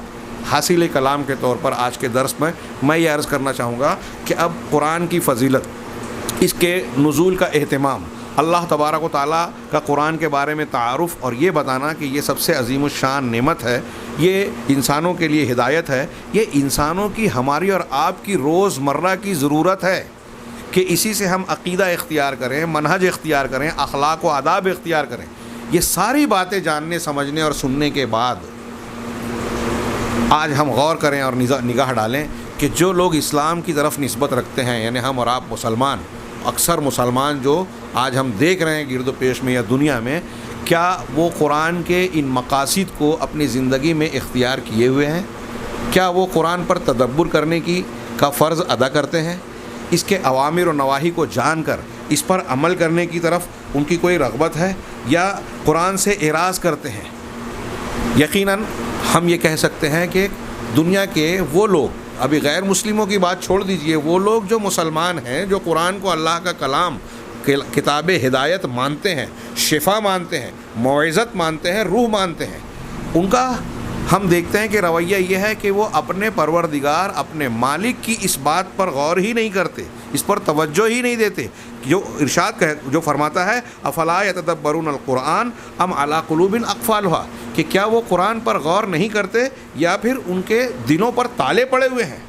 A: حاصل کلام کے طور پر آج کے درس میں یہ عرض کرنا چاہوں گا کہ اب قرآن کی فضیلت، اس کے نزول کا اہتمام، اللہ تبارک و تعالیٰ کا قرآن کے بارے میں تعارف، اور یہ بتانا کہ یہ سب سے عظیم الشان نعمت ہے، یہ انسانوں کے لیے ہدایت ہے، یہ انسانوں کی، ہماری اور آپ کی روز مرہ کی ضرورت ہے کہ اسی سے ہم عقیدہ اختیار کریں، منہج اختیار کریں، اخلاق و آداب اختیار کریں۔ یہ ساری باتیں جاننے، سمجھنے اور سننے کے بعد آج ہم غور کریں اور نگاہ ڈالیں کہ جو لوگ اسلام کی طرف نسبت رکھتے ہیں، یعنی ہم اور آپ مسلمان، اکثر مسلمان جو آج ہم دیکھ رہے ہیں گرد و پیش میں یا دنیا میں، کیا وہ قرآن کے ان مقاصد کو اپنی زندگی میں اختیار کیے ہوئے ہیں؟ کیا وہ قرآن پر تدبر کرنے کا فرض ادا کرتے ہیں؟ اس کے اوامر و نواہی کو جان کر اس پر عمل کرنے کی طرف ان کی کوئی رغبت ہے، یا قرآن سے اعراض کرتے ہیں؟ یقیناً ہم یہ کہہ سکتے ہیں کہ دنیا کے وہ لوگ، ابھی غیر مسلموں کی بات چھوڑ دیجئے، وہ لوگ جو مسلمان ہیں، جو قرآن کو اللہ کا کلام، کتاب ہدایت مانتے ہیں، شفا مانتے ہیں، موعظت مانتے ہیں، روح مانتے ہیں، ان کا ہم دیکھتے ہیں کہ رویہ یہ ہے کہ وہ اپنے پروردگار، اپنے مالک کی اس بات پر غور ہی نہیں کرتے، اس پر توجہ ہی نہیں دیتے، جو فرماتا ہے افلا یتدبرون القرآن ام علی قلوب اقفالها، کہ کیا وہ قرآن پر غور نہیں کرتے یا پھر ان کے دلوں پر تالے پڑے ہوئے ہیں۔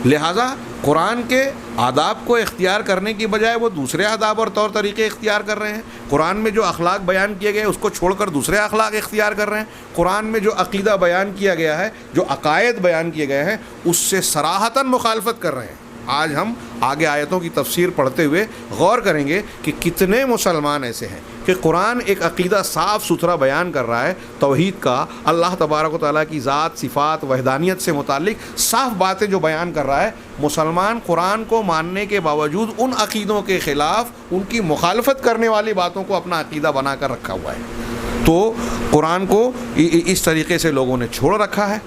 A: لہٰذا قرآن کے آداب کو اختیار کرنے کی بجائے وہ دوسرے آداب اور طور طریقے اختیار کر رہے ہیں۔ قرآن میں جو اخلاق بیان کیے گئے اس کو چھوڑ کر دوسرے اخلاق اختیار کر رہے ہیں۔ قرآن میں جو عقیدہ بیان کیا گیا ہے، جو عقائد بیان کیے گئے ہیں، اس سے صراحتاً مخالفت کر رہے ہیں۔ آج ہم آگے آیتوں کی تفسیر پڑھتے ہوئے غور کریں گے کہ کتنے مسلمان ایسے ہیں کہ قرآن ایک عقیدہ صاف ستھرا بیان کر رہا ہے، توحید کا، اللہ تبارک و تعالیٰ کی ذات، صفات، وحدانیت سے متعلق صاف باتیں جو بیان کر رہا ہے، مسلمان قرآن کو ماننے کے باوجود ان عقیدوں کے خلاف، ان کی مخالفت کرنے والی باتوں کو اپنا عقیدہ بنا کر رکھا ہوا ہے۔ تو قرآن کو اس طریقے سے لوگوں نے چھوڑ رکھا ہے۔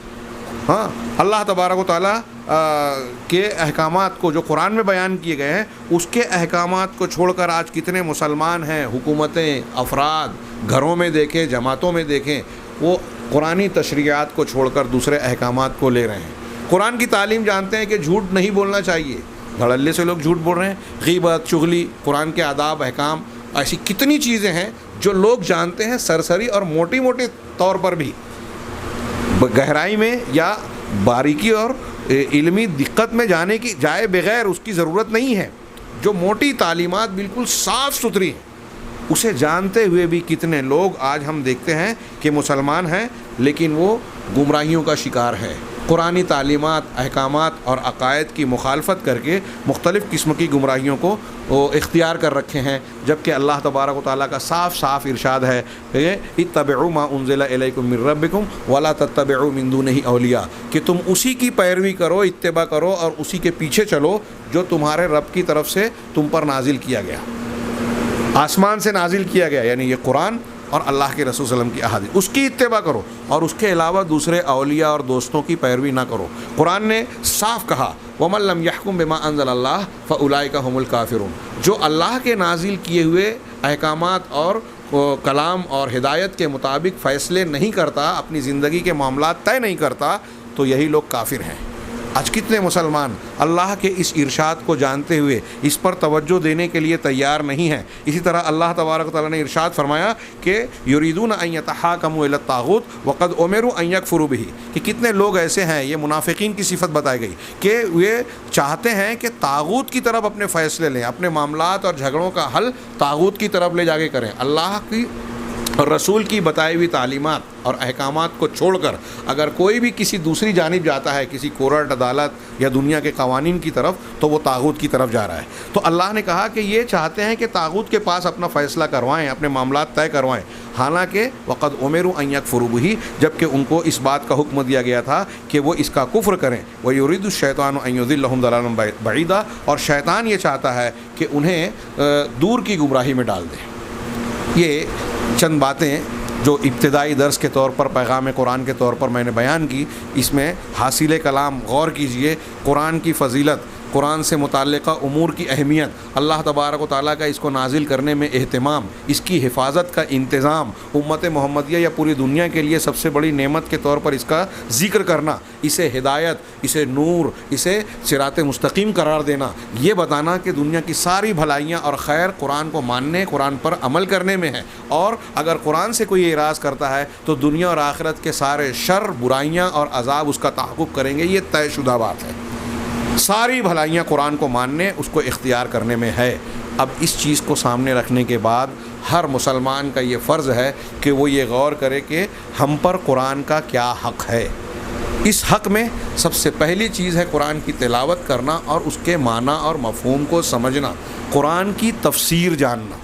A: ہاں، اللہ تبارک و تعالیٰ کے احکامات کو جو قرآن میں بیان کیے گئے ہیں، اس کے احکامات کو چھوڑ کر آج کتنے مسلمان ہیں، حکومتیں، افراد، گھروں میں دیکھیں، جماعتوں میں دیکھیں، وہ قرآنی تشریعات کو چھوڑ کر دوسرے احکامات کو لے رہے ہیں۔ قرآن کی تعلیم جانتے ہیں کہ جھوٹ نہیں بولنا چاہیے، دھڑلے سے لوگ جھوٹ بول رہے ہیں، غیبت، چغلی، قرآن کے آداب، احکام، ایسی کتنی چیزیں ہیں جو لوگ جانتے ہیں سرسری اور موٹی موٹی طور پر بھی، گہرائی میں یا باریکی اور علمی دقت میں جائے بغیر اس کی ضرورت نہیں ہے۔ جو موٹی تعلیمات بالکل صاف ستھری ہیں، اسے جانتے ہوئے بھی کتنے لوگ آج ہم دیکھتے ہیں کہ مسلمان ہیں لیکن وہ گمراہیوں کا شکار ہے، قرآنی تعلیمات، احکامات اور عقائد کی مخالفت کر کے مختلف قسم کی گمراہیوں کو اختیار کر رکھے ہیں، جبکہ اللہ تبارک و تعالیٰ کا صاف صاف ارشاد ہے کہ اتبعوا ما انزل الیکم من ربکم ولا تتبعوا من دونہ اولیاء، کہ تم اسی کی پیروی کرو، اتباع کرو اور اسی کے پیچھے چلو جو تمہارے رب کی طرف سے تم پر نازل کیا گیا، آسمان سے نازل کیا گیا، یعنی یہ قرآن اور اللہ کے رسول صلی اللہ علیہ وسلم کی احادیث، اس کی اتباع کرو اور اس کے علاوہ دوسرے اولیاء اور دوستوں کی پیروی نہ کرو۔ قرآن نے صاف کہا وَمَن لَّمْ يَحْكُم بِمَا أَنزَلَ اللَّهُ فَأُولَٰئِكَ هُمُ الْكَافِرُونَ، جو اللہ کے نازل کیے ہوئے احکامات اور کلام اور ہدایت کے مطابق فیصلے نہیں کرتا، اپنی زندگی کے معاملات طے نہیں کرتا، تو یہی لوگ کافر ہیں۔ آج کتنے مسلمان اللہ کے اس ارشاد کو جانتے ہوئے اس پر توجہ دینے کے لیے تیار نہیں ہیں۔ اسی طرح اللہ تبارک و تعالیٰ نے ارشاد فرمایا کہ یریدون ان یتحاکموا الی الطاغوت وقد امروا ان یکفروا بہ، کہ کتنے لوگ ایسے ہیں، یہ منافقین کی صفت بتائی گئی کہ یہ چاہتے ہیں کہ طاغوت کی طرف اپنے فیصلے لیں، اپنے معاملات اور جھگڑوں کا حل طاغوت کی طرف لے جا کے کریں۔ اللہ کی اور رسول کی بتائی ہوئی تعلیمات اور احکامات کو چھوڑ کر اگر کوئی بھی کسی دوسری جانب جاتا ہے، کسی کورٹ، عدالت یا دنیا کے قوانین کی طرف، تو وہ طاغوت کی طرف جا رہا ہے۔ تو اللہ نے کہا کہ یہ چاہتے ہیں کہ طاغوت کے پاس اپنا فیصلہ کروائیں، اپنے معاملات طے کروائیں، حالانکہ وقد امروا ان یکفروا بہ، جبکہ ان کو اس بات کا حکم دیا گیا تھا کہ وہ اس کا کفر کریں۔ وَیُرِیدُ الشَّیطَانُ أَن يُضِلَّهُمْ ضَلَالًا بَعِیدًا، اور شیطان یہ چاہتا ہے کہ انہیں دور کی گمراہی میں ڈال دے۔ یہ چند باتیں جو ابتدائی درس کے طور پر، پیغام قرآن کے طور پر میں نے بیان کی، اس میں حاصل کلام غور کیجئے، قرآن کی فضیلت، قرآن سے متعلقہ امور کی اہمیت، اللہ تبارک و تعالیٰ کا اس کو نازل کرنے میں اہتمام، اس کی حفاظت کا انتظام، امت محمدیہ یا پوری دنیا کے لیے سب سے بڑی نعمت کے طور پر اس کا ذکر کرنا، اسے ہدایت، اسے نور، اسے صراط مستقیم قرار دینا، یہ بتانا کہ دنیا کی ساری بھلائیاں اور خیر قرآن کو ماننے، قرآن پر عمل کرنے میں ہے، اور اگر قرآن سے کوئی اعراض کرتا ہے تو دنیا اور آخرت کے سارے شر، برائیاں اور عذاب اس کا تعاقب کریں گے، یہ طے شدہ بات ہے۔ ساری بھلائیاں قرآن کو ماننے، اس کو اختیار کرنے میں ہے۔ اب اس چیز کو سامنے رکھنے کے بعد ہر مسلمان کا یہ فرض ہے کہ وہ یہ غور کرے کہ ہم پر قرآن کا کیا حق ہے۔ اس حق میں سب سے پہلی چیز ہے قرآن کی تلاوت کرنا اور اس کے معنی اور مفہوم کو سمجھنا، قرآن کی تفسیر جاننا۔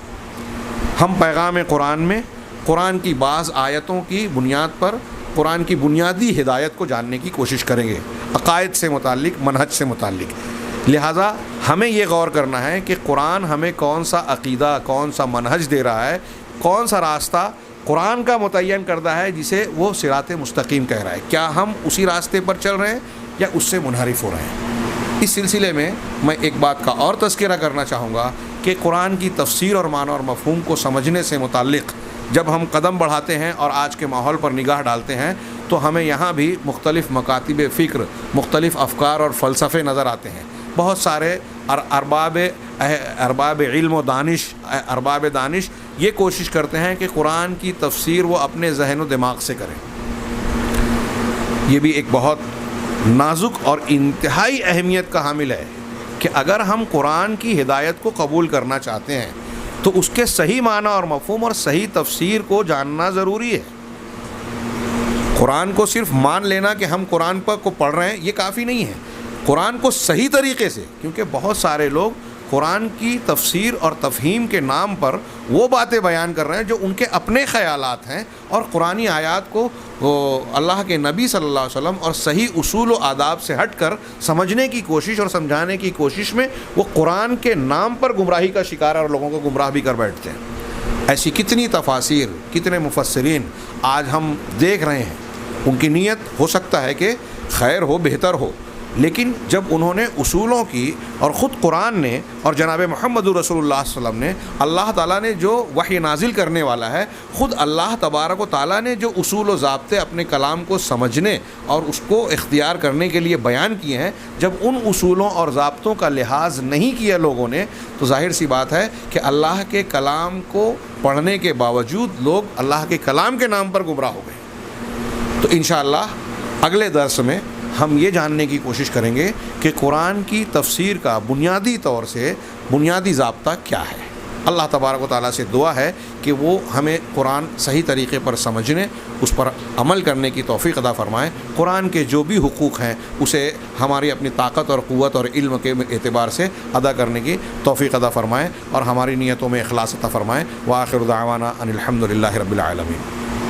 A: ہم پیغام قرآن میں قرآن کی بعض آیتوں کی بنیاد پر قرآن کی بنیادی ہدایت کو جاننے کی کوشش کریں گے، عقائد سے متعلق، منہج سے متعلق۔ لہٰذا ہمیں یہ غور کرنا ہے کہ قرآن ہمیں کون سا عقیدہ، کون سا منہج دے رہا ہے، کون سا راستہ قرآن کا متعین کردہ ہے جسے وہ صراط مستقیم کہہ رہا ہے، کیا ہم اسی راستے پر چل رہے ہیں یا اس سے منحرف ہو رہے ہیں۔ اس سلسلے میں میں ایک بات کا اور تذکرہ کرنا چاہوں گا کہ قرآن کی تفسیر اور معنی اور مفہوم کو سمجھنے سے متعلق جب ہم قدم بڑھاتے ہیں اور آج کے ماحول پر نگاہ ڈالتے ہیں تو ہمیں یہاں بھی مختلف مکاتب فکر، مختلف افکار اور فلسفے نظر آتے ہیں۔ بہت سارے ارباب علم و ارباب دانش یہ کوشش کرتے ہیں کہ قرآن کی تفسیر وہ اپنے ذہن و دماغ سے کریں۔ یہ بھی ایک بہت نازک اور انتہائی اہمیت کا حامل ہے کہ اگر ہم قرآن کی ہدایت کو قبول کرنا چاہتے ہیں تو اس کے صحیح معنی اور مفہوم اور صحیح تفسیر کو جاننا ضروری ہے۔ قرآن کو صرف مان لینا کہ ہم قرآن کو پڑھ رہے ہیں یہ کافی نہیں ہے، قرآن کو صحیح طریقے سے، کیونکہ بہت سارے لوگ قرآن کی تفسیر اور تفہیم کے نام پر وہ باتیں بیان کر رہے ہیں جو ان کے اپنے خیالات ہیں، اور قرآنی آیات کو اللہ کے نبی صلی اللہ علیہ وسلم اور صحیح اصول و آداب سے ہٹ کر سمجھنے کی کوشش اور سمجھانے کی کوشش میں وہ قرآن کے نام پر گمراہی کا شکار اور لوگوں کو گمراہ بھی کر بیٹھتے ہیں۔ ایسی کتنی تفاسیر، کتنے مفسرین آج ہم دیکھ رہے ہیں، ان کی نیت ہو سکتا ہے کہ خیر ہو، بہتر ہو، لیکن جب انہوں نے اصولوں کی اور خود قرآن نے اور جناب محمد رسول اللہ صلی اللہ علیہ وسلم نے، اللہ تعالیٰ نے جو وحی نازل کرنے والا ہے، خود اللہ تبارک و تعالیٰ نے جو اصول و ضابطے اپنے کلام کو سمجھنے اور اس کو اختیار کرنے کے لیے بیان کیے ہیں، جب ان اصولوں اور ضابطوں کا لحاظ نہیں کیا لوگوں نے، تو ظاہر سی بات ہے کہ اللہ کے کلام کو پڑھنے کے باوجود لوگ اللہ کے کلام کے نام پر گمراہ ہو گئے۔ تو انشاءاللہ اگلے درس میں ہم یہ جاننے کی کوشش کریں گے کہ قرآن کی تفسیر کا بنیادی طور سے بنیادی ضابطہ کیا ہے۔ اللہ تبارک و تعالیٰ سے دعا ہے کہ وہ ہمیں قرآن صحیح طریقے پر سمجھنے، اس پر عمل کرنے کی توفیق عطا فرمائے۔ قرآن کے جو بھی حقوق ہیں اسے ہماری اپنی طاقت اور قوت اور علم کے اعتبار سے ادا کرنے کی توفیق عطا فرمائے اور ہماری نیتوں میں اخلاص عطا فرمائے۔ وآخر دعوانا ان الحمد للہ رب العالمین۔